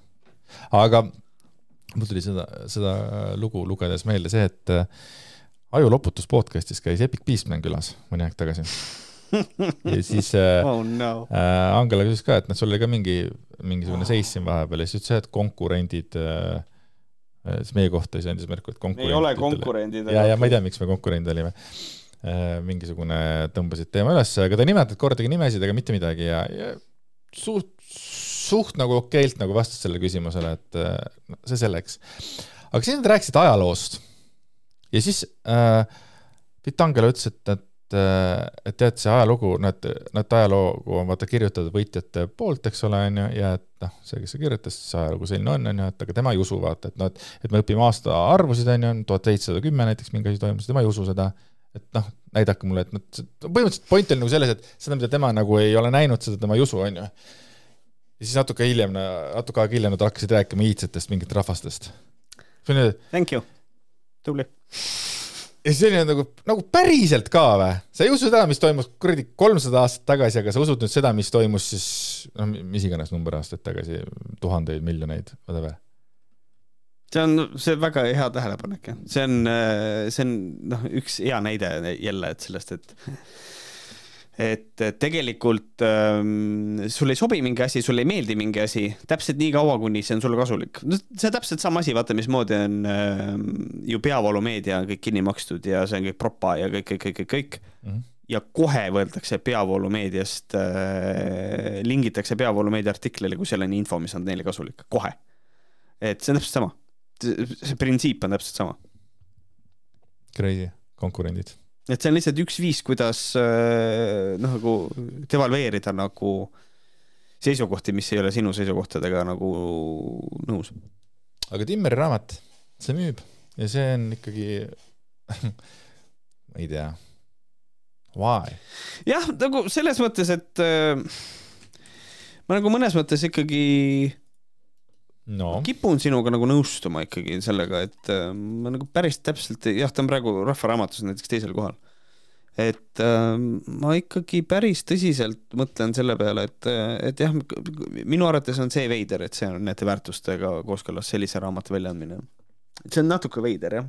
Aga mul tuli seda lugu lugedes meelde see, et Ajuloputus podcastis käis Epic Beastman külas mõni aeg tagasi. Ja siis Angela küsis ka, et sul oli ka mingisugune seis siin vahepeal ja siis ütles, et konkurendid siis meie kohta ei andis märku, et konkurendid. Ei ole konkurendid. Ja ma ei tea, miks me konkurendid olime. Mingisugune tõmbasid teema üles, aga ta nimetad kordagi nimesid, aga mitte midagi ja suht nagu okeilt nagu vastas selle küsimusele, et see selleks. Aga siis nad rääkisid ajaloost ja siis Pitt Angela ütles, et tead see ajalugu, nad ajaloogu on vaata kirjutatud võitjate poolt, eks ole, ja et see, kes see kirjutas, see ajalugu selline on, et aga tema ei usu vaata, et me õpime aasta arvusid, 1710 näiteks mingi asi toimus, tema ei usu seda, et näidake mulle, et põhimõtteliselt point oli nagu selles, et seda, mida tema nagu ei ole näinud, seda tema ei usu, on ju. Ja siis natuke aeg hiljem nad hakkasid rääkima iidsetest mingit rahvastest. Thank you. Tubli. Ja see on nagu päriselt ka või? Sa ei usu seda, mis toimus 300 aastat tagasi, aga sa usud nüüd seda, mis toimus siis, mis iganes number aastaid tagasi, tuhandeid, miljoneid, whatever. See on väga hea tähelepanek. See on üks hea näide jälle, et sellest, et et tegelikult sulle ei sobi mingi asi, sulle ei meeldi mingi asi, täpselt nii kaua, kuni see on sulle kasulik. See täpselt sama asi, vaata, mismoodi on ju peavoolumeedia on kõik kinni makstud ja see on kõik propa ja kõik. Ja kohe võetakse peavoolumeediast, lingitakse peavoolumeedia artiklile, kui seal on info, mis on neile kasulik. Kohe. Et see on täpselt sama. See printsiip on täpselt sama. Crazy, konkurendid. Et see on lihtsalt üks viis, kuidas nagu devalveerida nagu seisukohti, mis ei ole sinu seisukohtadega nagu nõus. Aga Timmeri raamat, see müüb ja see on ikkagi ma ei tea why? Jah, nagu selles mõttes, et ma nagu mõnes mõttes ikkagi kipun sinuga nagu nõustuma ikkagi sellega, et ma nagu päris täpselt, jah, ta on praegu Rahvaraamatus näiteks teisel kohal. Et ma ikkagi päris tõsiselt mõtlen selle peale, et jah, minu arvates on see veider, et see on nende väärtustega kooskõlas sellise raamatu väljaandmine. See on natuke veider, jah.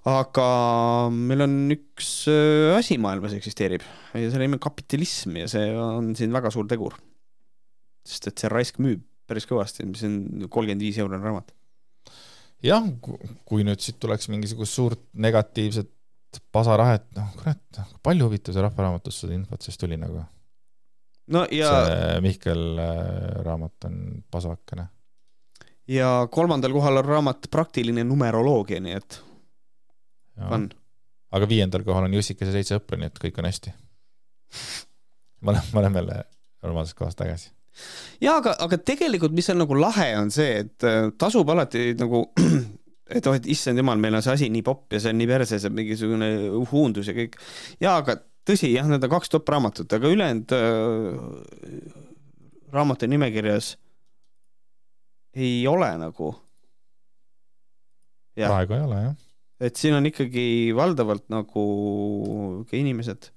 Aga meil on üks asi maailmas eksisteerib ja selle nimi on kapitalism ja see on siin väga suur tegur. Sest et see raisk müüb päris kõvasti, mis on 35 € raamat. Jah, kui nüüd siit tuleks mingisugust suurt negatiivset pasarahet, kurat, palju huvitav see Rahvaraamatus seda infot, sest tuli nagu ja... see Mihkel raamat on pasakene. Ja 3. kohal on raamat Praktiline numeroloogia, nii et on. Aga 5. kohal on Jussikas ja 7 õpra, nii et kõik on hästi. Ma olen jälle normaalses kohas tagasi. Ja, aga tegelikult, mis on nagu lahe, on see, et tasub alati nagu, et issand jumal, meil on see asi nii popp ja see on nii perse, see on mingisugune uhuundus ja kõik. Ja, aga tõsi, jah, need on 2 top raamatut, aga ülejäänud raamatu nimekirjas ei ole nagu. Praegu ei ole, jah. Et siin on ikkagi valdavalt nagu inimesed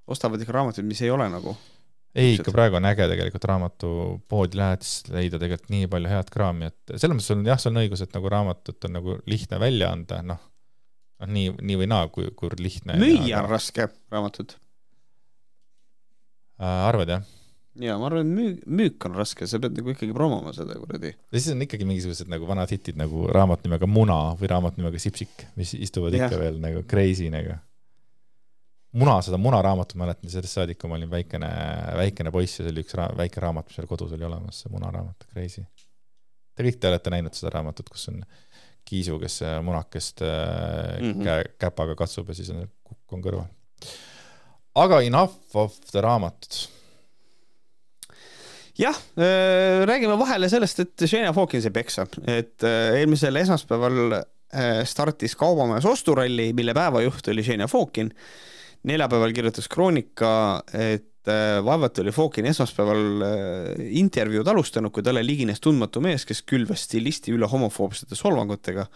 ostavad ikka raamatuid, mis ei ole nagu. Ei, ikka praegu on äge tegelikult raamatu poodi lähed, siis leida tegelikult nii palju head kraami, et selles mõttes on, jah, see on õigus, et nagu raamatut on nagu lihtne välja anda, nii või naa, kui lihtne. Müüa on raske raamatud. Arvad, jah? Ja, ma arvan, müük on raske, sa pead nagu ikkagi promoma seda kuradi. Ja siis on ikkagi mingisugused nagu vanad hitid nagu raamat nimega Muna või raamat nimega Sipsik, mis istuvad ikka veel nagu crazy nagu. Seda Muna raamatu mäletan sellest saadik, kui ma olin väikene poiss ja see oli üks väike raamat, mis seal kodus oli olemas, see Muna raamat, crazy. Te kõik te olete näinud seda raamatut, kus on Kiisu, kes munakest käpaga katsub ja siis on kukk on kõrval. Aga enough of the raamatut. Jah, räägime vahele sellest, et Shania Hawkins ei peksa, et eelmisel esmaspäeval startis Kaubamajas osturalli, mille päevajuht oli Shania Hawkin. Neljapäeval kirjutas Kroonika, et vaevat oli Hawkin esmaspäeval intervjuud alustanud, kui talle ligines tundmatu mees, kes külvas stilisti üle homofoobsete solvangutega.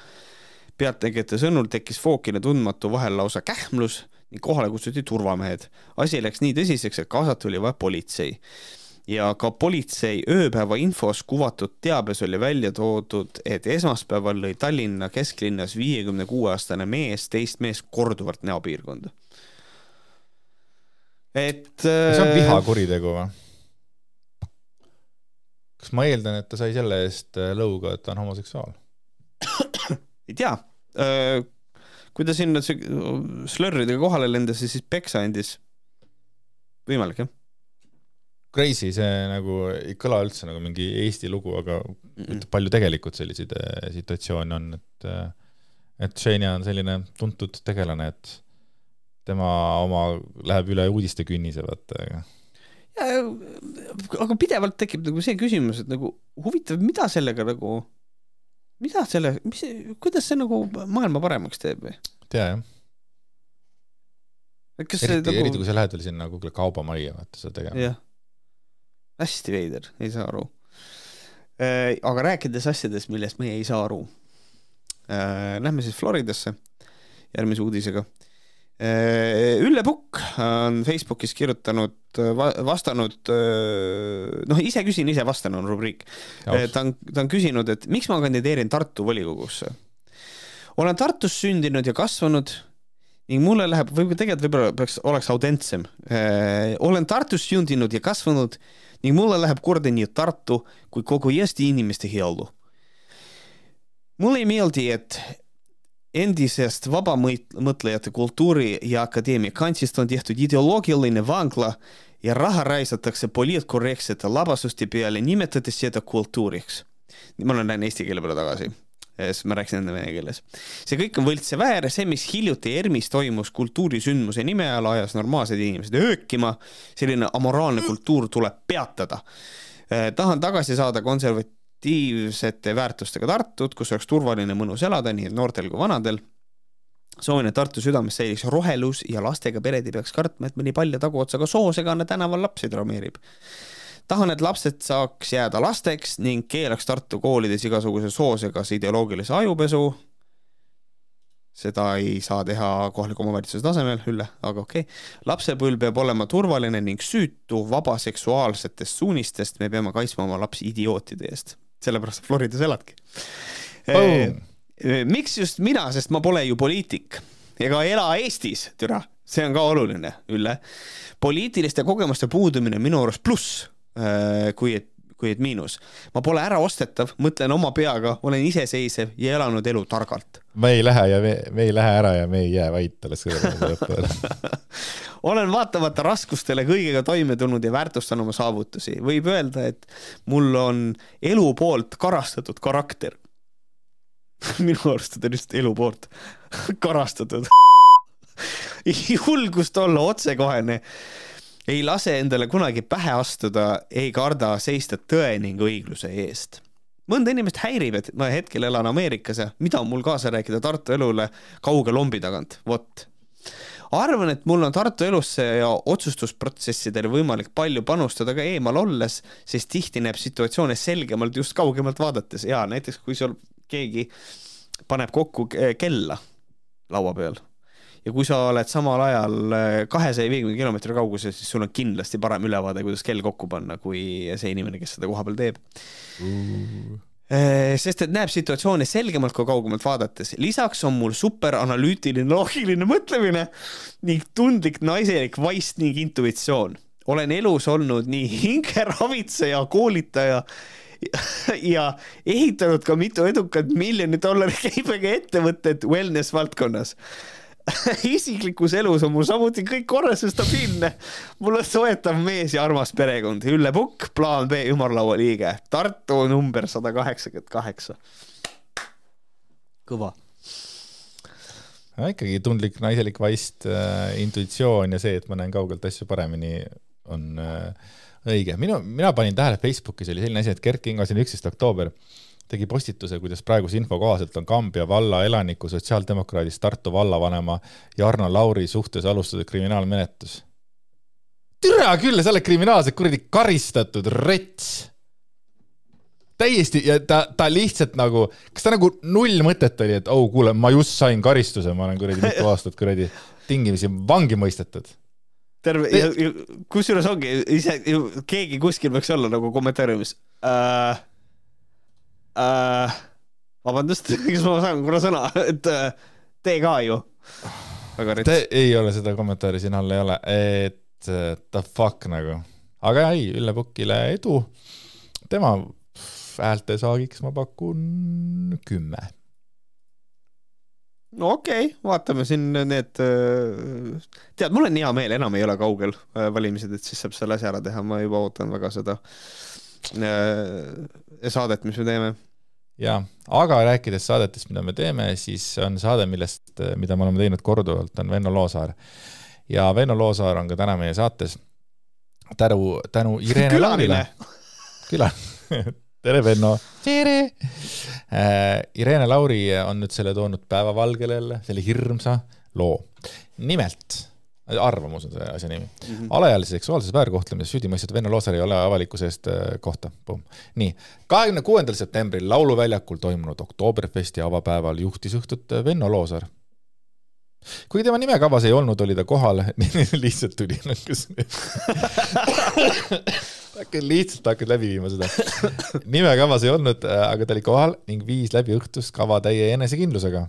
Pealtnägijate sõnul tekkis Hawkini tundmatu vahel lausa kähmlus ning kohale kutsuti turvamehed. Asi läks nii tõsiseks, et kaasat oli vaja politsei. Ja ka politsei ööpäeva infos kuvatud teabes oli välja toodud, et esmaspäeval lõi Tallinna kesklinnas 56-aastane mees, teist mees korduvalt näopiirkonda. See on vihakuritegu või? Kas ma eeldan, et ta sai selle eest lõuga, et ta on homoseksuaal? Ei tea. Kui ta sinna slörridega kohale lendas, siis peksa endis võimalik, jah? Crazy, see nagu ei kõla üldse nagu mingi Eesti lugu, aga palju tegelikult selliseid situatsioone on, et Shania on selline tuntud tegelane, et tema oma läheb üle uudiste künnise, vaata. Aga pidevalt tekib nagu see küsimus, et nagu huvitav, mida sellega nagu, kuidas see nagu maailma paremaks teeb või? Tea, jah. Eriti kui sa lähed veel sinna Google kaubamajja, vaata seda tegema. Jah. Hästi veider, ei saa aru. Aga rääkides asjadest, millest meie ei saa aru. Lähme siis Floridasse järgmise uudisega. Ülle Pukk on Facebookis kirjutanud, vastanud, ise küsin, ise vastan on rubriik. Ta on küsinud, et miks ma kandideerin Tartu volikogusse? Olen Tartus sündinud ja kasvanud, ning mulle läheb, tegelikult oleks autentsem. Olen Tartus sündinud ja kasvanud ning mulle läheb korda nii Tartu kui kogu Eesti inimeste heaolu. Mulle ei meeldi, et endisest vabamõtlejate kultuuri ja akadeemia kantist on tehtud ideoloogiline vangla ja raha raisatakse poliitkorrektsete labasuste peale, nimetades seda kultuuriks. Ma lähen eesti keele peale tagasi, sest ma rääksin enda vene keeles. See kõik on võltse väär, see, mis hiljuti ERMis toimus kultuurisündmuse nime all ajas normaalsed inimesed öökima, selline amoraalne kultuur tuleb peatada. Tahan tagasi saada konservatiivsete väärtustega Tartut, kus oleks turvaline mõnus elada, nii noortel kui vanadel. Soovin, et Tartu südames säiliks rohelus ja lastega pered ei peaks kartma, et mõni palja taguotsaga soosegane tänaval lapsi traumeerib. Tahan, et lapsed saaks jääda lasteks ning keelaks Tartu koolides igasuguse soosegas ideoloogilise ajupesu. Seda ei saa teha kohaliku omavalitsuse tasemel, Ülle, aga okei. Lapsepõlv peab olema turvaline ning süütu vaba seksuaalsetest suunistest. Me peame kaitsma oma lapsi idiootide eest. Sellepärast Floridas eladki. Miks just mina, sest ma pole ju poliitik ega ela Eestis, türa. See on ka oluline, Ülle. Poliitiliste kogemuste puudumine minu arust pluss, kui et miinus. Ma pole ära ostetav, mõtlen oma peaga, olen iseseisev ja elanud elu targalt. Me ei lähe ära ja me ei jää vait alles kõrval. Olen vaatamata raskustele kõigega toime tulnud ja väärtustan oma saavutusi. Võib öelda, et mul on elu poolt karastatud karakter. Minu arust on just elu poolt karastatud. Julgust olla otsekohene. Ei lase endale kunagi pähe astuda, ei karda seista tõe ning õigluse eest. Mõnda inimest häirib, et ma hetkel elan Ameerikas ja mida on mul kaasa rääkida Tartu elule kauge lombi tagant. Vot. Arvan, et mul on Tartu elusse ja otsustusprotsessidele võimalik palju panustada ka eemal olles, sest tihti näeb situatsioone selgemalt just kaugemalt vaadates. Ja näiteks, kui sul keegi paneb kokku kella laua peal ja kui sa oled samal ajal 250 kilomeetri kaugusel, siis sul on kindlasti parem ülevaade, kuidas kell kokku panna, kui see inimene, kes seda koha peal teeb. Sest et näeb situatsioone selgemalt kui kaugemalt vaadates. Lisaks on mul super analüütiline loogiline mõtlemine ning tundlik naiselik vaist ning intuitsioon. Olen elus olnud nii hingeravitseja, koolitaja ja ehitanud ka mitu edukat $1 miljoni käibega ettevõtted wellness valdkonnas. Isiklikus elus on mul samuti kõik korras ja stabiilne. Mul on soetav mees ja armas perekond. Ülle Pukk, plaan B ümarlaua liige. Tartu number 188. Kõva. Ikkagi tundlik naiselik vaist, intuitsioon ja see, et ma näen kaugelt asju paremini on õige. Mina panin tähele Facebookis oli selline asi, et Gert Kingo siin 11. oktoober tegi postituse, kuidas praeguse info kohaselt on Kambja valla elaniku sotsiaaldemokraadist Tartu vallavanema Jarno Lauri suhtes alustatud kriminaalmenetlus. Türa küll, sa oled kriminaalselt kuradi karistatud rets. Täiesti, ja ta lihtsalt nagu, kas ta nagu null mõtet oli, et kuule, ma just sain karistuse, ma olen kuradi mitu aastat kuradi tingimisi vangi mõistetud. Kus juures ongi, keegi kuskil võiks olla nagu kommentaariumis. Vabandust, kes ma saan korra sõna, et tee ka ju. Ei ole seda kommentaari siin all ei ole, et the fuck nagu. Aga ei, Ülle Pukkile edu. Tema häälte saagiks ma pakun 10. No okei, vaatame siin need... Tead, mul on hea meel, enam ei ole kaugel valimised, et siis saab selle asja ära teha. Ma juba ootan väga seda saadet, mis me teeme. Ja, aga rääkides saadetest, mida me teeme, siis on saade, mida me oleme teinud korduvalt, on Venno Loosaar. Ja Venno Loosaar on ka täna meie saates tänu Irene Laurile. Tere, Venno! Tere! Irene Lauri on nüüd selle toonud päevavalgele jälle, selle hirmsa loo. Nimelt, arvamus on see asja nimi. Alaealise seksuaalses väärkohtlemise süüdimõistet Venno Loosaar ei ole avalikkuse eest kohta. Nii, 26. septembril Lauluväljakul toimunud Oktoberfesti avapäeval juhtis õhtut Venno Loosaar. Kui tema nimekavas ei olnud, oli ta kohal, lihtsalt tuli lihtsalt hakkad läbi viima seda. Nimekavas ei olnud, aga ta oli kohal ning viis läbi õhtust kava täie enesekindlusega.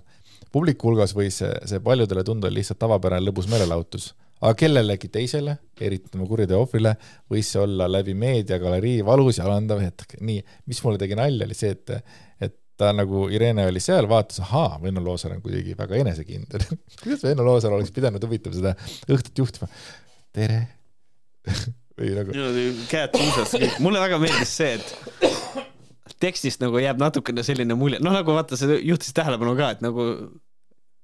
publiku hulgas võis see paljudele tunda lihtsalt tavapärane lõbus meelelahutus, aga kellelegi teisele, eriti tema kuriteo ohvrile, võis see olla läbi meediagalerii valus ja alandav hetk. Nii, mis mulle tegi nalja oli see, et ta nagu Irene oli seal, vaatas, Venno Loosaar on kuidagi väga enesekindel. Kuidas Venno Loosaar oleks pidanud huvitav seda õhtut juhtima? Tere! Või nagu... Käed suusas. Mulle väga meeldis see, et tekstist nagu jääb natukene selline mulje. Nagu vaata, see juhtis tähelepanu ka, et nagu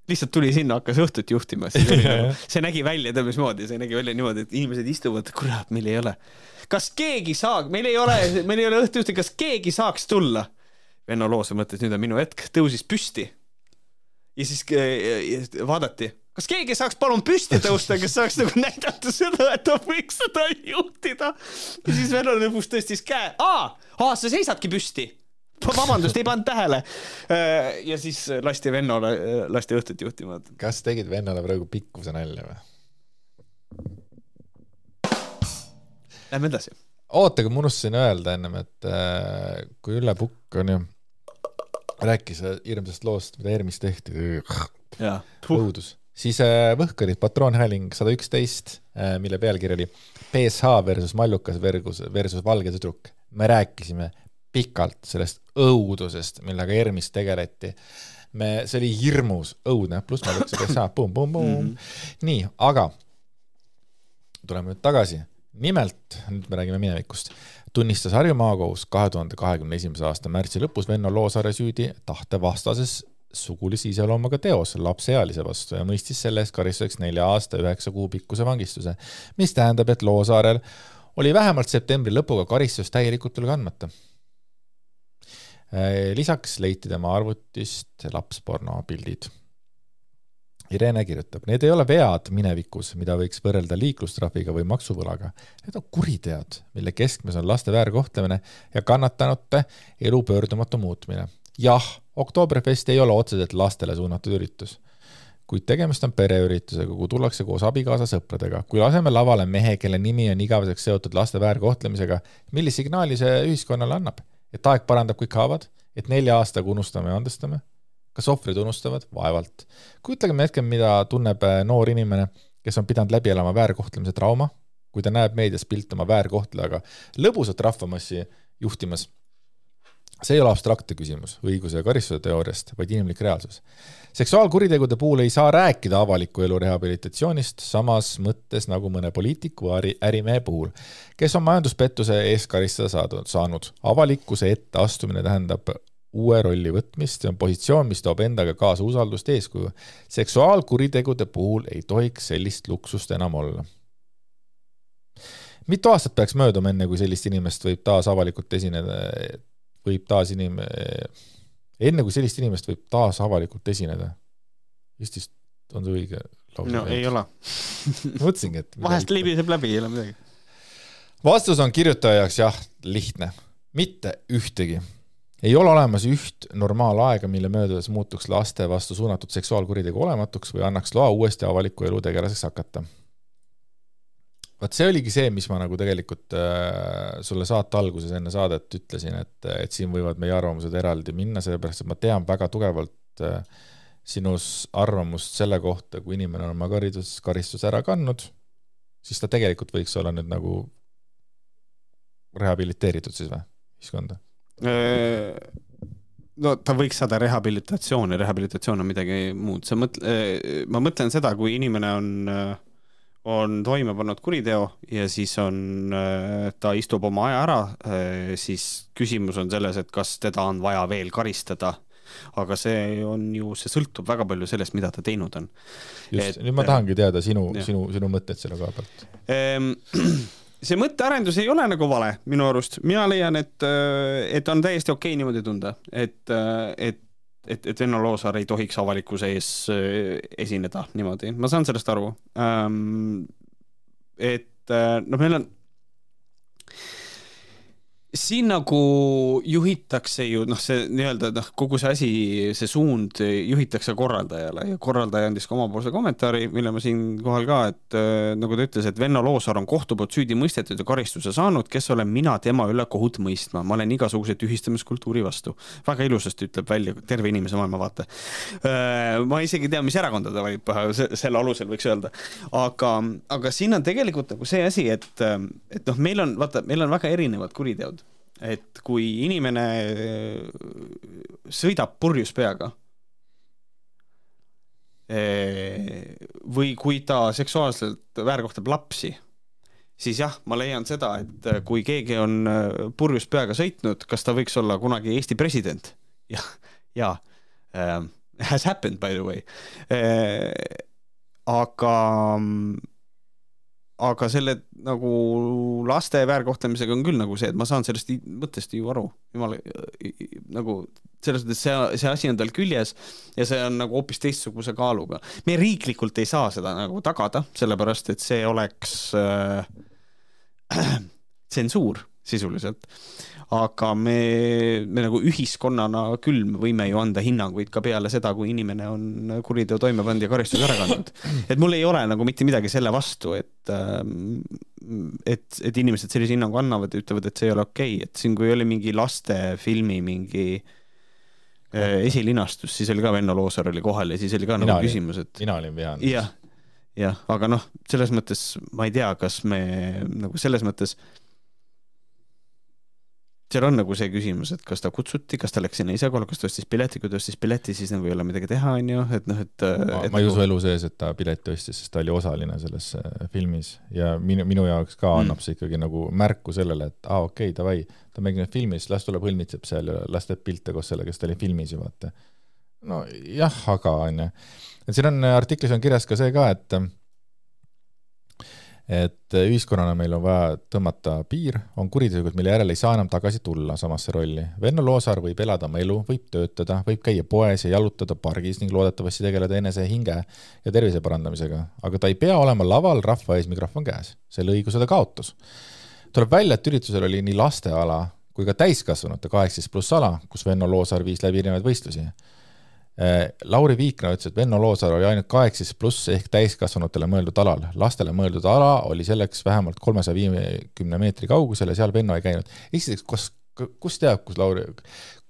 lihtsalt tuli sinna, hakkas õhtut juhtima. See nägi välja tõmbismoodi, see nägi välja niimoodi, et inimesed istuvad, kurat, meil ei ole. Kas keegi saaks, meil ei ole õhtu juhti, kas keegi saaks tulla? Venno Loosaar mõtles, nüüd on minu hetk, tõusis püsti. Ja siis vaadati, kas keegi saaks palun püsti tõusta, kes saaks nagu näidata seda, et ta võiks seda juhtida. Ja siis Venno lõpus tõstis käe. Sa seisadki püsti. Vabandust, ei pannud tähele. Ja siis lasti õhtut juhtima. Kas tegid Vennole praegu pikkuse nalja või? Lähme edasi. Ootaga, ma unustasin öelda ennem, et kui Ülle Pukk on ju rääkis hirmsast loost, mida Ermis tehti, õudus, siis Võhkarid patroonhääling 111, mille pealkiri oli PSH versus Mallukas versus Valge tüdruk. Me rääkisime pikalt sellest õudusest, millega Ermis tegeleti. See oli hirmus õudne, pluss Mallukas PSH, pum. Nii, aga tuleme nüüd tagasi. Nimelt, nüüd me räägime minevikust, tunnistas Harju maakohus 2021. aasta märtsi lõpus Venno Loosaare süüdi tahtevastases sugulise iseloomuga teos lapseealise vastu ja mõistis selle eest karistuseks 4 aasta 9 kuu pikkuse vangistuse, mis tähendab, et Loosaarel oli vähemalt septembri lõpuga karistus täielikult üle kandmata. Lisaks leiti tema arvutist lapsporno pildid. Irene kirjutab, need ei ole vead minevikus, mida võiks võrrelda liiklustrahviga või maksuvõlaga. Need on kuriteod, mille keskmes on laste väärkohtlemine ja kannatanute elu pöördumatu muutmine. Jah, Oktoberfest ei ole otseselt lastele suunatud üritus, kuid tegemist on pereüritusega, kuhu tullakse koos abikaasa sõpradega. Kui laseme lavale mehe, kelle nimi on igaveseks seotud laste väärkohtlemisega, milli signaali see ühiskonnale annab? Et aeg parandab kõik haavad, et 4 aastaga unustame ja andestame? Kas ohvrid unustavad? Vaevalt. Kujutlagem hetkel, mida tunneb noor inimene, kes on pidanud läbi elama väärkohtlemise trauma, kui ta näeb meedias pilt oma väärkohtlejaga lõbusat rahvamassi juhtimas. See ei ole abstraktne küsimus õiguse ja karistuse teooriast, vaid inimlik reaalsus. Seksuaalkuritegude puhul ei saa rääkida avaliku elu rehabilitatsioonist samas mõttes nagu mõne poliitiku ärimehe puhul, kes on majanduspettuse eest karistada saanud. Avalikkuse ette astumine tähendab uue rolli võtmist, see on positsioon, mis toob endaga kaasa usaldust eeskuju. Seksuaalkuritegude puhul ei tohiks sellist luksust enam olla. Mitu aastat peaks mööduma enne, kui sellist inimest võib taas avalikult esineda, enne kui sellist inimest võib taas avalikult esineda? Eestist on see õige lause? No ei ole. Mõtlesingi, et vahest libiseb läbi, ei ole midagi. Vastus on kirjutajaks jah, lihtne. Mitte ühtegi. Ei ole olemas üht normaalaega, mille möödudes muutuks laste vastu suunatud seksuaalkuritegu olematuks või annaks loa uuesti avaliku elu tegelaseks hakata. Vaat see oligi see, mis ma nagu tegelikult sulle saate alguses enne saadet ütlesin, et siin võivad meie arvamused eraldi minna, sellepärast, et ma tean väga tugevalt sinus arvamust selle kohta, kui inimene on oma karistus ära kandnud, siis ta tegelikult võiks olla nüüd nagu rehabiliteeritud siis või, ühiskonda? No ta võiks saada rehabilitatsioon on midagi muud. Ma mõtlen seda, kui inimene on toime pannud kuriteo ja siis ta istub oma aja ära, siis küsimus on selles, et kas teda on vaja veel karistada, aga see sõltub väga palju sellest, mida ta teinud on. Just, nüüd ma tahangi teada sinu mõtted selle koha pealt. See mõttearendus ei ole nagu vale minu arust. Mina leian, et on täiesti okei niimoodi tunda, et Venno Loosaar ei tohiks avalikkuse ees esineda niimoodi. Ma saan sellest aru. Meil on siin nagu juhitakse ju see nii-öelda kogu see asi, see suund juhitakse korraldajale ja korraldaja andis ka omapoolse kommentaari, mille ma siin kohal ka, et nagu ta ütles, et Venno Loosaar on kohtu poolt süüdi mõistetud ja karistuse saanud, kes olen mina tema üle kohut mõistma. Ma olen igasuguse tühistamiskultuuri vastu. Väga ilusasti ütleb välja terve inimese maailma vaate. Ma isegi tea, mis erakonda ta valib, selle alusel võiks öelda. Aga siin on tegelikult nagu see asi, et meil on väga erinevad kuriteod. Et kui inimene sõidab purjus peaga või kui ta seksuaalselt väärkohtab lapsi, siis jah, ma leian seda, et kui keegi on purjus peaga sõitnud, kas ta võiks olla kunagi Eesti president? Ja has happened by the way. Aga selle nagu laste väärkohtlemisega on küll nagu see, et ma saan sellest mõttest ju aru. Jumal, nagu selles mõttes see asi on tal küljes ja see on nagu hoopis teistsuguse kaaluga. Me riiklikult ei saa seda nagu tagada, sellepärast et see oleks tsensuur sisuliselt. Aga me nagu ühiskonnana küll võime ju anda hinnanguid ka peale seda, kui inimene on kuriteo toime pannud ja karistus ära kandnud. Et mul ei ole nagu mitte midagi selle vastu, et inimesed sellise hinnangu annavad ja ütlevad, et see ei ole okei. Et siin kui oli mingi lastefilmi mingi esilinastus, siis oli ka Venno Loosaar oli kohal ja siis oli ka nagu küsimus, et mina olin vihanud. Jah, aga selles mõttes ma ei tea, kas me nagu selles mõttes seal on nagu see küsimus, et kas ta kutsuti, kas ta läks sinna ise kohal, kas ta ostis pileti, kui ta ostis pileti, siis nagu ei ole midagi teha, on ju, ma ei usu elu sees, et ta pileti ostis, sest ta oli osaline selles filmis ja minu jaoks ka annab see ikkagi nagu märku sellele, et okei, davai, ta mängib filmis, las tuleb hõlmitseb seal ja las teeb pilte koos selle, kes ta oli filmis ju vaata. No jah, aga on ju. Et siin on artiklis on kirjas ka see ka, et ühiskonnana meil on vaja tõmmata piir, on kuritegud, mille järel ei saa enam tagasi tulla samasse rolli. Venno Loosaar võib elada oma elu, võib töötada, võib käia poes ja jalutada pargis ning loodetavasti tegeleda enese hinge ja tervise parandamisega. Aga ta ei pea olema laval rahva ees mikrofon käes. Selle õiguse ta kaotus. Tuleb välja, et üritusel oli nii lasteala kui ka täiskasvanute 18+ ala, kus Venno Loosaar viis läbi erinevaid võistlusi. Lauri Viikna ütles, et Venno Loosaar oli ainult 18+ ehk täiskasvanutele mõeldud alal. Lastele mõeldud ala oli selleks vähemalt 350 meetri kaugusel ja seal Venno ei käinud. Esiteks, kus teab,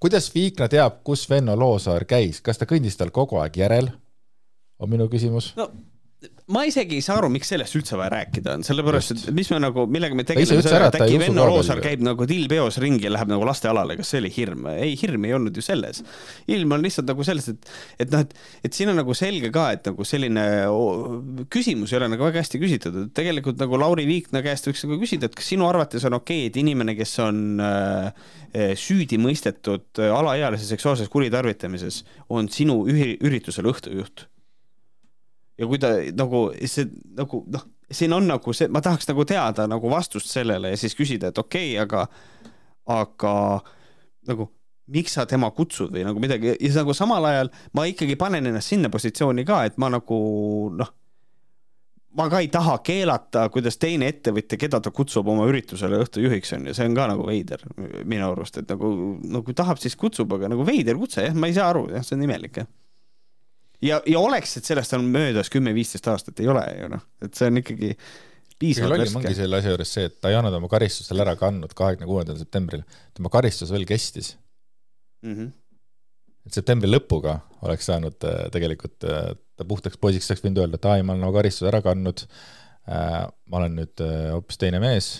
kuidas Viikna teab, kus Venno Loosaar käis? Kas ta kõndis tal kogu aeg järel? On minu küsimus. No, ma isegi ei saa aru, miks sellest üldse vaja rääkida on, sellepärast, et mis me nagu, millega me tegeleme selle, et äkki Venno Loosaar käib nagu tillpeos ringi ja läheb nagu lastealale, kas see oli hirm? Ei, hirm ei olnud ju selles. Ilm on lihtsalt nagu selles, et siin on nagu selge ka, et nagu selline küsimus ei ole nagu väga hästi küsitud. Tegelikult nagu Lauri Viikna käest võiks nagu küsida, et kas sinu arvates on okei, et inimene, kes on süüdi mõistetud alaealise seksuaalses kuritarvitamises, on sinu üritusel õhtujuht? Ja kui ta nagu, siin on nagu see, ma tahaks nagu teada nagu vastust sellele ja siis küsida, et okei, aga nagu, miks sa tema kutsud või nagu midagi, ja nagu samal ajal ma ikkagi panen ennast sinna positsiooni ka, et ma nagu, ma ka ei taha keelata, kuidas teine ettevõtja, keda ta kutsub oma üritusele õhtujuhiks on ja see on ka nagu veider minu arust, et nagu tahab siis kutsub, aga nagu veider kutse, jah, ma ei saa aru, jah, see on imelik, jah. Ja oleks, et sellest on möödas 10-15 aastat, ei ole ju, et see on ikkagi piisavalt värske. Mõngi selle asja juures see, et ta ei annanud oma karistustel ära kandnud 26. septembril. Tema karistus veel kestis. Et septembri lõpuga oleks saanud tegelikult ta puhtaks poisiks saaks võinud öelda, et ma olen oma karistus ära kandnud, ma olen nüüd hoopis teine mees,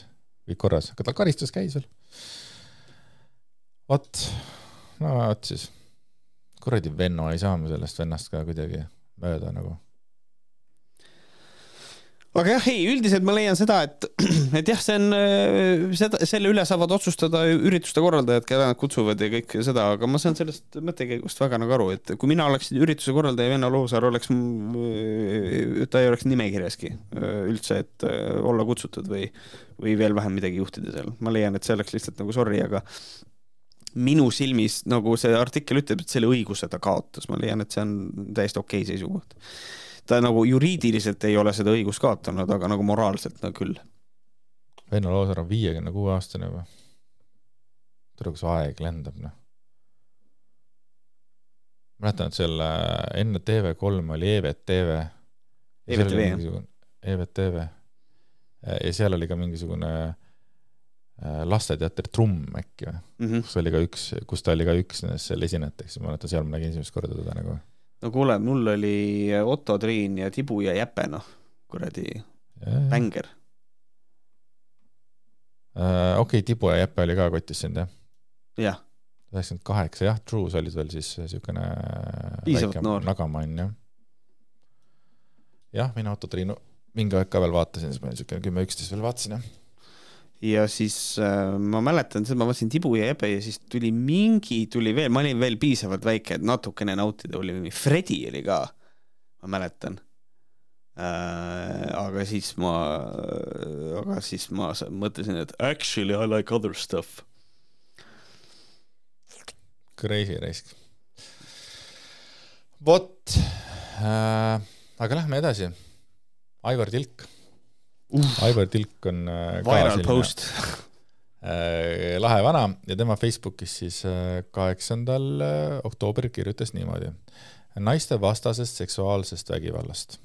kõik korras, aga ta karistus käis veel. Vot siis. Kuradi Venno, ei saa me sellest vennast ka kuidagi mööda nagu. Aga jah, üldiselt ma leian seda, et jah, see on, selle üle saavad otsustada ürituste korraldajad, keda nad kutsuvad ja kõik seda, aga ma saan sellest mõttekäigust väga nagu aru, et kui mina oleks ürituse korraldaja Venno Loosaar, ta ei oleks nimekirjaski üldse, et olla kutsutud või veel vähem midagi juhtida seal. Ma leian, et see oleks lihtsalt nagu sorry, aga minu silmis, nagu see artikkel ütleb, et selle õiguse ta kaotas. Ma leian, et see on täiesti okei seisukoht. Ta nagu juriidiliselt ei ole seda õigust kaotanud, aga nagu moraalselt küll. Venno Loosaar on 56 aastane või? tule, kus aeg lendab, noh. Mäletan, et seal enne TV3 oli EVTV. EVTV. Ja seal oli ka mingisugune lasteteater Trumm äkki või, kus ta oli ka üks seal esineteks. Ma mäletan, seal ma nägin esimest korda teda nagu. No kuule, mul oli Otto Triin ja Tibu ja Jäpe, noh, kuradi bänger. Okei, Tibu ja Jäpe oli ka kotis sind, jah? Jah. 98, jah, Truus olid veel siis niisugune piisavalt noor nagamann, jah. Jah, mina Otto Triinu mingi aeg ka veel vaatasin, siis ma niisugune 10-11 veel vaatasin, jah. Ja siis ma mäletan, ma vaatasin Tibu ja Jäpe ja siis tuli veel, ma olin veel piisavalt väike, et natukene nautida oli, Fredi oli ka, ma mäletan. Aga siis ma mõtlesin, et actually I like other stuff. Crazy raisk. Vot, aga lähme edasi. Aivar Tilk. Aivar Tilk on viral post. Lahe vana ja tema Facebookis siis 8. oktoobril kirjutas niimoodi. Naiste vastasest seksuaalsest vägivallast.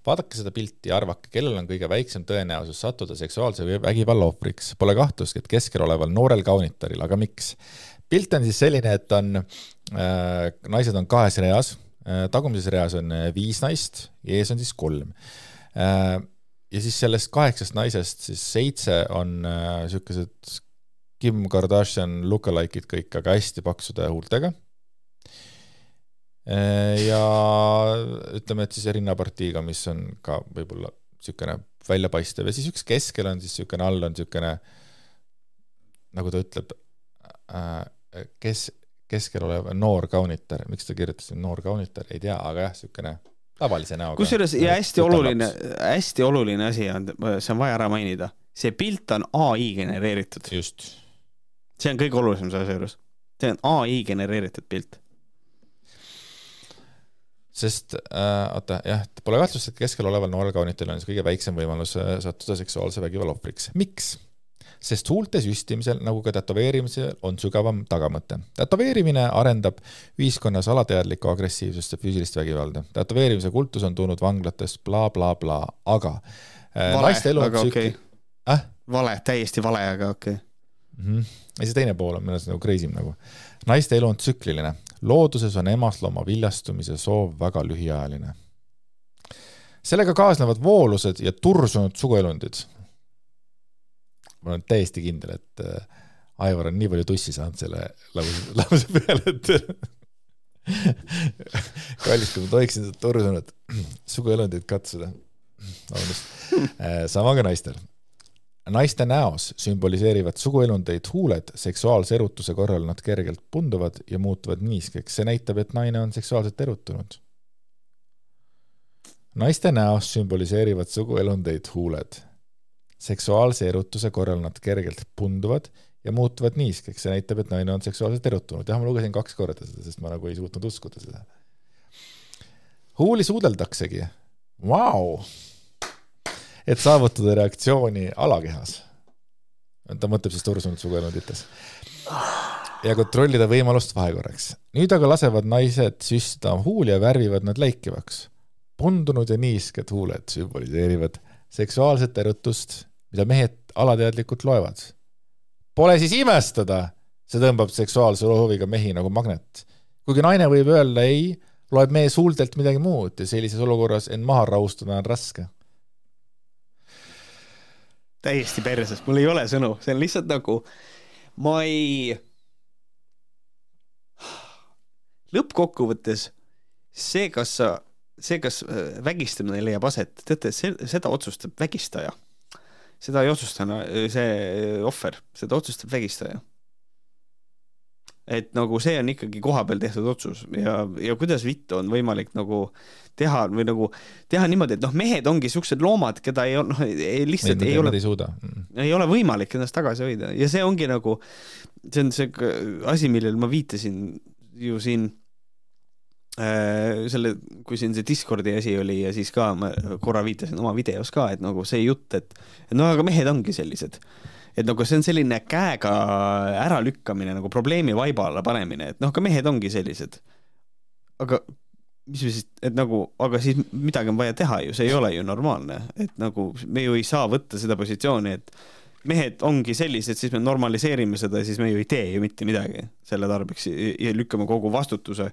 Vaadake seda pilti ja arvake, kellel on kõige väiksem tõenäosus sattuda seksuaalse vägivalla ohvriks. Pole kahtlust, et keskel oleval noorel kaunitaril, aga miks? Pilt on siis selline, et naised on 2 reas, tagumises reas on 5 naist ja ees on siis 3. Ja siis sellest 8 naisest siis 7 on sellised Kim Kardashian lookalike'id kõik, aga hästi paksude huultega. Ja ütleme, et siis erineva partiiga, mis on ka võib-olla selline väljapaistev. Ja siis üks keskel on siis selline all on selline, nagu ta ütleb, keskel olev noor kaunitar. Miks ta kirjutas noor kaunitar? Ei tea, aga jah, selline tavalise näoga. Kusjuures ja hästi oluline asi on, see on vaja ära mainida. See pilt on AI genereeritud. Just. See on kõige olulisem selle juures. See on AI genereeritud pilt. Sest, pole kahtlust, et keskel oleval noorel kaunital on kõige väiksem võimalus sattuda seksuaalse vägivalla ohvriks. Miks? Sest huulte süstimisel, nagu ka tätoveerimisel, on sügavam tagamõte. Tätoveerimine arendab ühiskonnas alateadlikku agressiivsust ja füüsilist vägivalda. Tätoveerimise kultus on tulnud vanglatest bla bla bla, aga naiste elu on okay. Vale, täiesti vale, aga okei. Ja see teine pool on mõnes nagu crazy nagu. Naiste elu on tsükliline. Looduses on emaslooma viljastumise soov väga lühiajaline. Sellega kaasnevad voolused ja tursunud suguelundid. Ma olen täiesti kindel, et Aivar on nii palju tussi saanud selle lause peale, et kallis, kui ma tohiksin seda tursunud suguelundid katsuda. Sama ka naistel. Naiste näos sümboliseerivad suguelundeid huuled, seksuaalse erutuse korral nad kergelt punduvad ja muutuvad niiskeks. See näitab, et naine on seksuaalselt erutunud. Naiste näos sümboliseerivad suguelundeid huuled. Seksuaalse erutuse korral nad kergelt punduvad ja muutuvad niiskeks. See näitab, et naine on seksuaalselt erutunud. Jah, ma lugesin 2 korda seda, sest ma nagu ei suutnud uskuda seda. Huuli suudeldaksegi. Vau! Et saavutada reaktsiooni alakehas. Ta mõtleb siis tursunud suguelundites. Ja kontrollida võimalust vahekorraks. Nüüd aga lasevad naised süstida huuli ja värvivad nad läikivaks. Pundunud ja niisked huuled sümboliseerivad seksuaalset erutust, mida mehed alateadlikult loevad. Pole siis imestada, see tõmbab seksuaalse huviga mehi nagu magnet. Kuigi naine võib öelda ei, loeb mees huultelt midagi muud ja sellises olukorras end maha raustada on raske. Täiesti perses, mul ei ole sõnu, see on lihtsalt nagu lõppkokkuvõttes see, kas vägistamine leiab aset, teate, seda otsustab vägistaja. Seda ei otsusta see ohver, seda otsustab vägistaja. Et nagu see on ikkagi koha peal tehtud otsus ja kuidas vittu on võimalik nagu teha või nagu teha niimoodi, et mehed ongi siuksed loomad, keda lihtsalt ei ole võimalik ennast tagasi hoida ja see ongi nagu see on see asi, millel ma viitasin ju siin kui siin see Discordi asi oli ja siis ka ma korra viitasin oma videos ka, et nagu see jutt, et no aga mehed ongi sellised, et nagu see on selline käega ära lükkamine, nagu probleemi vaiba alla panemine, et ka mehed ongi sellised. Aga mis me siis, et nagu, aga siis midagi on vaja teha ju, see ei ole ju normaalne, et nagu me ju ei saa võtta seda positsiooni, et mehed ongi sellised, siis me normaliseerime seda ja siis me ju ei tee ju mitte midagi selle tarbeks ja lükkame kogu vastutuse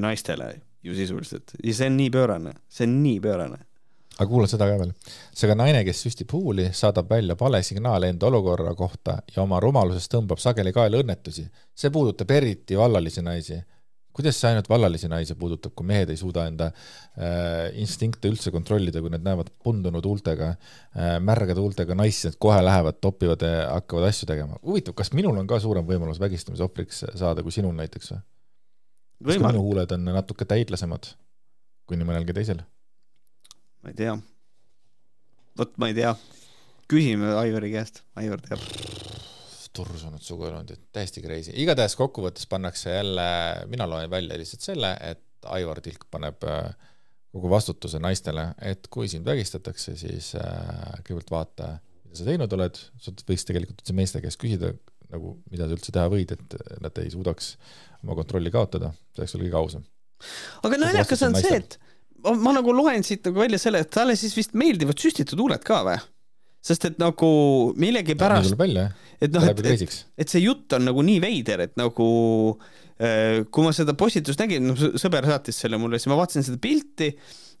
naistele ju sisuliselt. Ja see on nii pöörane. Aga kuulad seda ka veel. See ka naine, kes süstib huuli, saadab välja vale signaale enda olukorra kohta ja oma rumalusest tõmbab sageli kaela õnnetusi. See puudutab eriti vallalisi naisi. Kuidas see ainult vallalisi naisi puudutab, kui mehed ei suuda enda instinkte üldse kontrollida, kui need näevad pundunud huultega, märgade huultega naisi, need kohe lähevad, topivad ja hakkavad asju tegema. Huvitav, kas minul on ka suurem võimalus vägistamise ohvriks saada kui sinul näiteks või? Kas ka minu huuled on natuke täidlasemad kui nii mõnelgi teisel? Ma ei tea. Ma ei tea. Küsime Aivari käest. Aivar teab. Tursunud suguelund, täiesti crazy. Igatahes kokkuvõttes pannakse jälle, mina loen välja lihtsalt selle, et Aivar Tilk paneb kogu vastutuse naistele, et kui sind vägistatakse, siis kõigepealt vaata, mida sa teinud oled, sa võiks tegelikult üldse meeste käest küsida, nagu, mida sa üldse teha võid, et nad ei suudaks oma kontrolli kaotada, see oleks kõige ausam. Aga naljakas on see, et ma nagu loen siit nagu välja selle, et talle siis vist meeldivad süstitud huuled ka või? Sest et nagu millegi pärast, et see jutt on nagu nii veider, et nagu kui ma seda postitust nägin, sõber saatis selle mulle, siis ma vaatasin seda pilti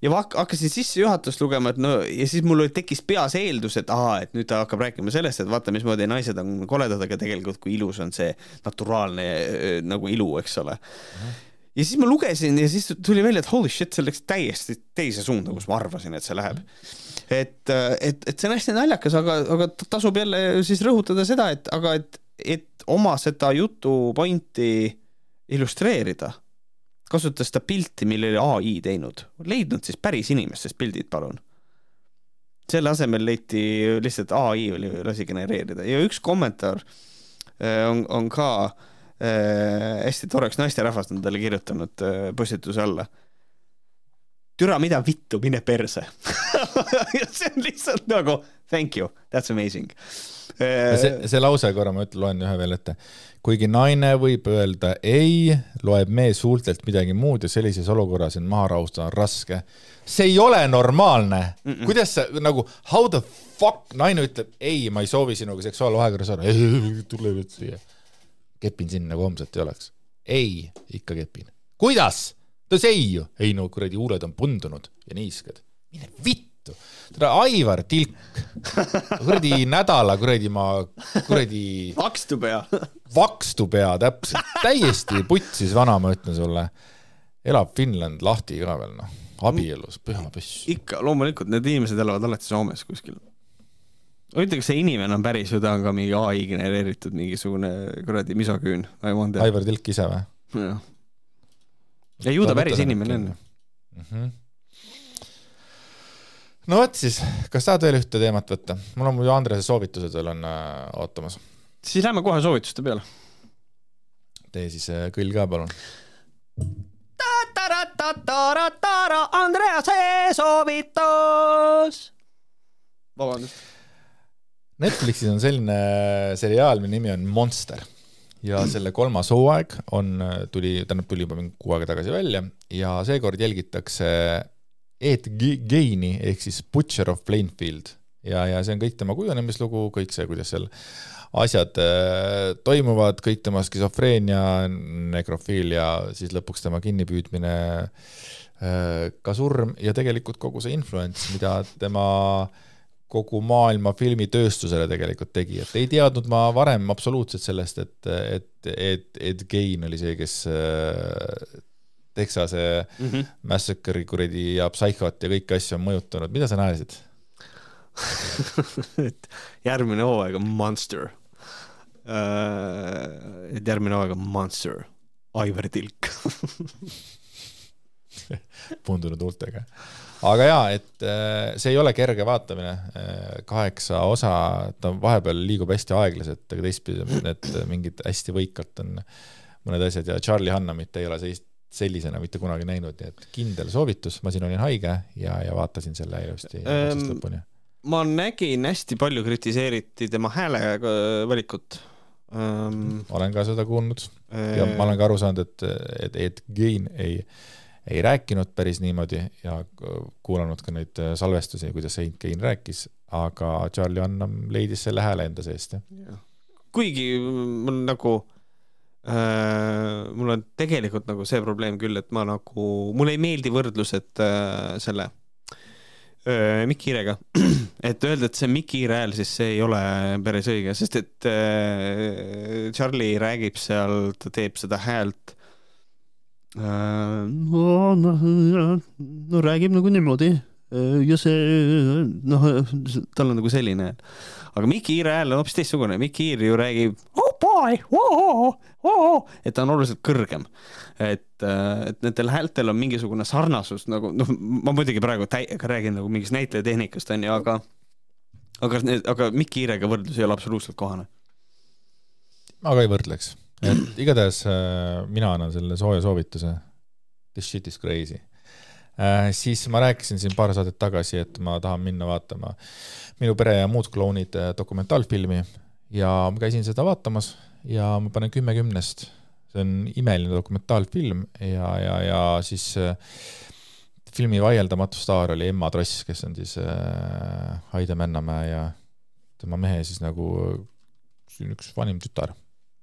ja hakkasin sisse juhatust lugema, et ja siis mul tekkis peas eeldus, et et nüüd ta hakkab rääkima sellest, et vaata, mismoodi naised on koledad, aga tegelikult kui ilus on see naturaalne nagu ilu, eks ole. Ja siis ma lugesin ja siis tuli välja, et holy shit, see läks täiesti teise suunda, kus ma arvasin, et see läheb. Et see on hästi naljakas, aga tasub jälle siis rõhutada seda, et oma seda jutu pointi illustreerida, kasutada seda pilti, mille oli AI teinud. Leidnud siis päris inimestest pildid, palun. Selle asemel leiti lihtsalt AI lasi genereerida. Ja üks kommentaar on ka hästi toreks naisterahvast on talle kirjutanud postituse alla. Türa, mida vittu, mine perse. Ja see on lihtsalt nagu, thank you, that's amazing. See lause korra ma loen ühe veel ette. Kuigi naine võib öelda ei, loeb mees huultelt midagi muud ja sellises olukorras on maha rahustada raske. See ei ole normaalne. Kuidas see, nagu, how the fuck naine ütleb, ei, ma ei soovi sinuga seksuaalvahekorra saada. Ei, tule võt siia. Kepin siin nagu homset ei oleks. Ei, ikka kepin. Kuidas? Ta see ei ju. Ei, no kuradi huuled on pundunud ja niiskad. Mine vittu. Tada Aivar Tilk. Kuradi nädala, kuradi Vakstu pea, täpselt. Täiesti putsis vana, ma ütlen sulle. Elab Finland lahti ka veel, noh. Abielus, püha püss. Ikka, loomulikult, need inimesed elavad alati Soomes kuskil. Ütle, kas see inimene on päris või ta on ka mingi AI genereeritud mingisugune kuradi misoküün? Aivar Tilk ise või? Jah. Ja ju ta päris inimene on. No võt siis, kas tahad veel ühte teemat võtta? Mul on muidu Andrese soovitused veel on ootamas. Siis lähme kohe soovituste peale. Tee siis kõll ka, palun. Andrease soovitus! Vabandust. Netflixis on selline seriaal, mille nimi on Monster. Ja selle 3. hooaeg tuli juba 6 aega tagasi välja ja seekord jälgitakse Ed Geini ehk siis Butcher of Plainfield ja see on kõik tema kujunemislugu, kõik see, kuidas seal asjad toimuvad, kõik tema skisofreenia, nekrofiilia, siis lõpuks tema kinnipüüdmine, ka surm ja tegelikult kogu see influence, mida tema kogu maailma filmitööstusele tegelikult tegi, et ei teadnud ma varem absoluutselt sellest, et Ed Gein oli see, kes Texase Massacre'i kuradi ja Psychot ja kõiki asju on mõjutanud. Mida sa näesid? Et järgmine hooaeg on Monster. Järgmine hooaeg on Monster. Aivar Tilk. Pundunud huultega. Aga jaa, et see ei ole kerge vaatamine, 8 osa, ta vahepeal liigub hästi aeglaselt, aga teistpidi need mingid hästi võikalt on mõned asjad ja Charlie Hunnamit ei ole sellisena mitte kunagi näinud, nii et kindel soovitus, ma siin olin haige ja vaatasin selle ilusti lõpuni. ma nägin hästi palju kritiseeriti tema hääle valikut. Olen ka seda kuulnud ja ma olen ka aru saanud, et Gein ei rääkinud päris niimoodi ja kuulanud ka neid salvestusi, kuidas Gein rääkis, aga Charlie Hunnam leidis selle hääle enda seest. Kuigi mul nagu mul on tegelikult nagu see probleem küll, et ma nagu, mul ei meeldi võrdlused selle Mikk Hiirega, et öelda, et see Mikk Hiire hääl, siis see ei ole päris õige, sest et Charlie räägib seal, ta teeb seda häält no räägib nagu niimoodi ja see tal on nagu selline hääl. Aga Mikk Hiire hääl on hoopis teistsugune. Mikk Hiir ju räägib et ta on oluliselt kõrgem. Et nendel häältel on mingisugune sarnasus nagu, ma muidugi praegu räägin nagu mingis näitlejatehnikast on ju, aga Mikk Hiirega võrdlus ei ole absoluutselt kohane. Ma ka ei võrdleks. Et igatahes mina annan selle sooja soovituse. This shit is crazy. Siis ma rääkisin siin paar saadet tagasi, et ma tahan minna vaatama Minu pere ja muud kloonid dokumentaalfilmi ja ma käisin seda vaatamas ja ma panen 10/10. See on imeline dokumentaalfilm ja siis filmi vaieldamatu staar oli Emma Tross, kes on siis Haide Männamäe ja tema mehe siis nagu üks vanim tütar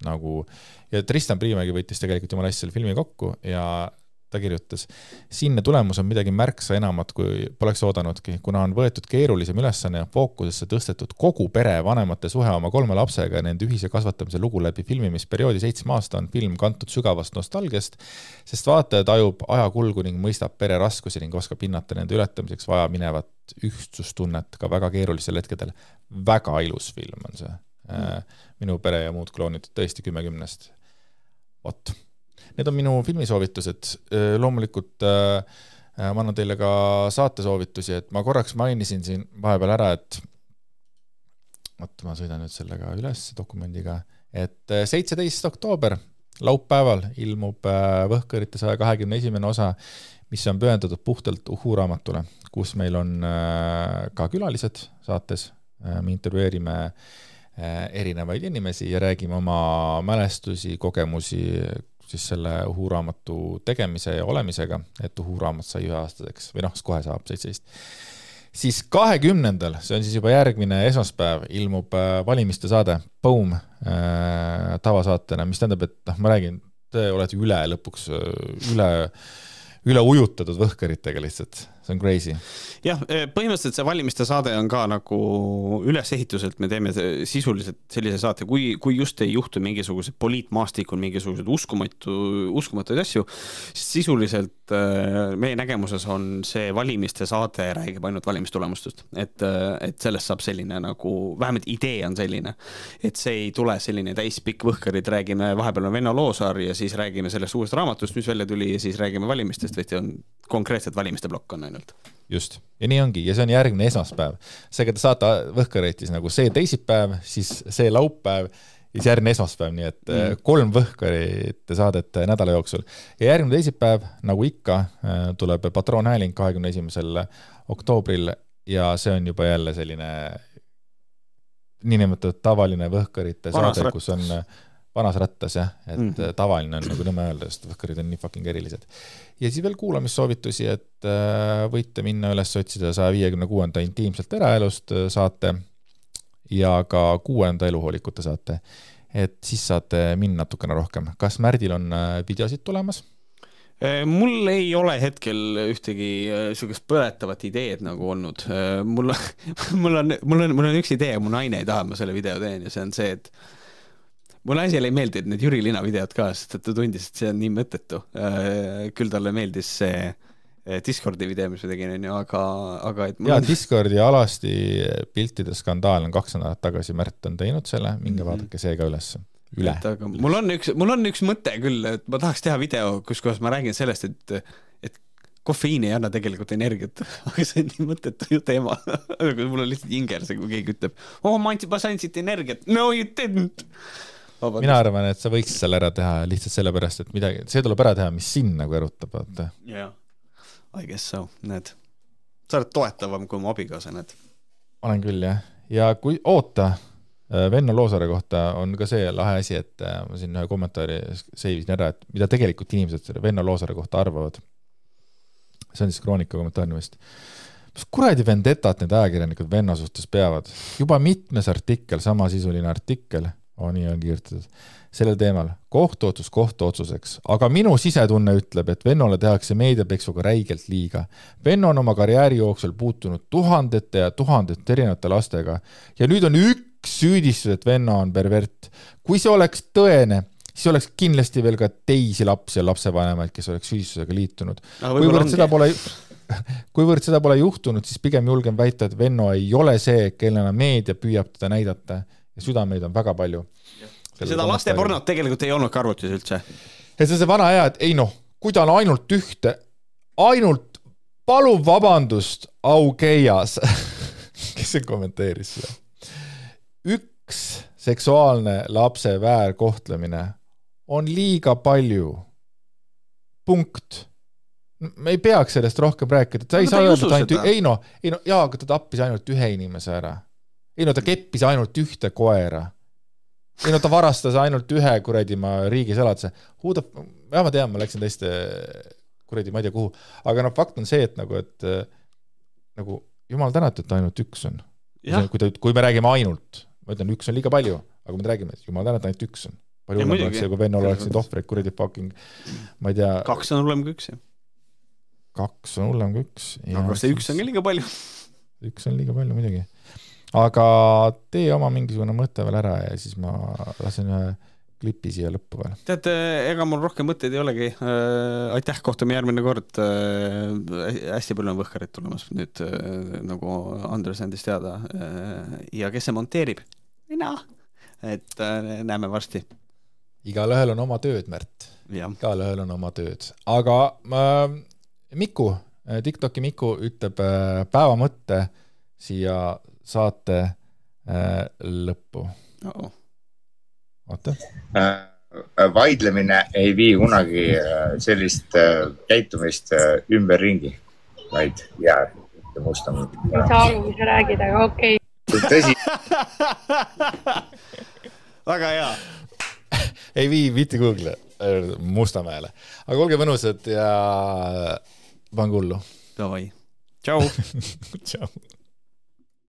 nagu, ja Tristan Priimägi võttis tegelikult jumala hästi selle filmi kokku ja ta kirjutas, siinne tulemus on midagi märksa enamat, kui poleks oodanudki, kuna on võetud keerulisem ülesanne ja fookusesse tõstetud kogu pere vanemate suhe oma 3 lapsega ja nende ühise kasvatamise lugu läbi filmimisperioodi 7 aasta on film kantud sügavast nostalgiast, sest vaataja tajub ajakulgu ning mõistab pere raskusi ning oskab hinnata nende ületamiseks vaja minevat ühtsustunnet ka väga keerulisel hetkedel. Väga ilus film on see. Minu pere ja muud kloonid tõesti 10/10. Vot. Need on minu filmisoovitused. Loomulikult ma annan teile ka saatesoovitusi, et ma korraks mainisin siin vahepeal ära, et ma sõidan nüüd sellega üles dokumendiga, et 17. oktoober laupäeval ilmub Võhkõrite 121. osa, mis on pühendatud puhtalt uhuraamatule, kus meil on ka külalised saates. Me intervjueerime erinevaid inimesi ja räägime oma mälestusi, kogemusi siis selle uhuraamatu tegemise ja olemisega, et uhuraamat sai 1 aastaseks või kohe saab 17. Siis 20. see on siis juba järgmine esmaspäev, ilmub valimiste saade Boom tavasaatena, mis tähendab, et ma räägin, te olete lõpuks üle ujutatud Võhkõritega lihtsalt. See on crazy. Jah, põhimõtteliselt see valimiste saade on ka nagu ülesehituselt, me teeme sisuliselt sellise saate, kui just ei juhtu mingisugused poliitmaastikul, mingisugused uskumatuid asju, siis sisuliselt meie nägemuses on see valimiste saade räägib ainult valimistulemustest, et sellest saab selline nagu, vähemalt idee on selline, et see ei tule selline täispikk Võhkõrid, räägime vahepeal on Venno Loosaar ja siis räägime sellest uuest raamatust, mis välja tuli ja siis räägime valimistest, või on konkreetselt valimiste blokk on ainult. Just. Ja nii ongi. Ja see on järgmine esmaspäev. Seega te saate Võhkõreitis nagu see teisipäev, siis see laupäev ja siis järgmine esmaspäev, nii et 3 Võhkõrite saadet nädala jooksul. Ja järgmine teisipäev, nagu ikka, tuleb Patroon Hääling 21. oktoobril ja see on juba jälle selline niinimetatud tavaline Võhkõrite saade, kus on vanas rattas, et tavaline on nagu nõme öelda, sest Võhkõrid on nii fucking erilised. Ja siis veel kuulamissoovitusi, et võite minna üles otsida 156. intiimselt eraelust saate ja ka 6. eluhoolikute saate, et siis saate minna natukene rohkem. Kas Märdil on videosid tulemas? Mul ei ole hetkel ühtegi sellist põletavat ideed nagu olnud. Mul on üks idee, mu naine ei taha, ma selle video teen ja see on see, et mulle asjale ei meeldi, et need Jüri Lina videod ka, sest ta tundis, et see on nii mõttetu. Küll talle meeldis see Discordi video, mis ma tegin, aga et ja Discordi alasti piltide skandaal on 2 nädalat tagasi, Märt on teinud selle, minge vaadake see ka üles. Mul on üks mõte küll, et ma tahaks teha video, kus ma räägin sellest, et kofeiin ei anna tegelikult energiat, aga see on nii mõttetu ju teema. Mul on lihtsalt inger see, kui keegi ütleb, ma sain siit energiat. No you didn't. Mina arvan, et sa võiks selle ära teha lihtsalt sellepärast, et midagi, see tuleb ära teha, mis sind nagu erutab. Yeah, I guess so. Need. Sa oled toetavam kui mu abigaasa, need. olen küll, jah. Ja kui oota, Venno Loosaare kohta on ka see lahe asi, et ma siin ühe kommentaari seivisin ära, et mida tegelikult inimesed Venno Loosaare kohta arvavad. See on siis Kroonika kommentaariumist. Mis kuradi vendetat need ajakirjanikud Venno suhtes peavad? Juba mitmes artikkel, samasisuline artikkel, nii on kirjutatud, sellel teemal. Kohtuotsuseks. Aga minu sisetunne ütleb, et Vennole tehakse meediapeksuga räigelt liiga. Venno on oma karjääri jooksul puutunud tuhandete ja tuhandete erinevate lastega. Ja nüüd on üks süüdistus, et Venno on pervert. Kui see oleks tõene, siis oleks kindlasti veel ka teisi lapsi ja lapsevanemaid, kes oleks süüdistusega liitunud. Kuivõrd seda pole juhtunud, siis pigem julgen väita, et Venno ei ole see, kellena meedia püüab teda näidata ja südameid on väga palju. Seda lastepornot tegelikult ei olnud arvutis üldse. Ja see vana hea, et ei noh, kui ta on ainult palun vabandust Augeas, kes see kommenteeris seda. Üks seksuaalne lapse väärkohtlemine on liiga palju. Punkt. Me ei peaks sellest rohkem rääkida. Ta ei saa öelda, aga ta tappis ainult ühe inimese ära. Ta keppis ainult ühte koera. Ta varastas ainult ühe kuradi riigisaladuse. Ma tean, ma läksin tõesti kuradi, ma ei tea kuhu. Aga fakt on see, et jumal tänatud, et ainult üks on. Kui me räägime ainult, ma ütlen, üks on liiga palju, aga me räägime, et jumal tänatud, ainult üks on. Palju hullem oleks see, kui Vennol oleks neid ohvreid kuradi fucking, ma ei tea. 2 on hullem kui 1, jah. 2 on hullem kui 1. Aga see 1 on liiga palju. 1 on liiga palju muidugi. Aga tee oma mingisugune mõte veel ära ja siis ma lasen ühe klipi siia lõppu veel. Tead, ega mul rohkem mõtteid ei olegi. Aitäh, kohtume järgmine kord. Hästi palju on võhkarid tulemas nüüd, nagu Andres andis teada. Ja kes see monteerib? Mina. Et näeme varsti. Igalühel on oma tööd, Märt. Igalühel on oma tööd. Aga Miku, TikToki Miku ütleb päeva mõtte siia saate lõppu. Oota. Vaidlemine ei vii kunagi sellist käitumist ümber ringi, vaid jää mustama. Ei saa aru, mis sa räägid, aga okei. Tõsi. Väga hea. Ei vii mitte Google Mustamäele. Aga olge mõnusad ja pange hullu. Davai. Tšau. Tšau.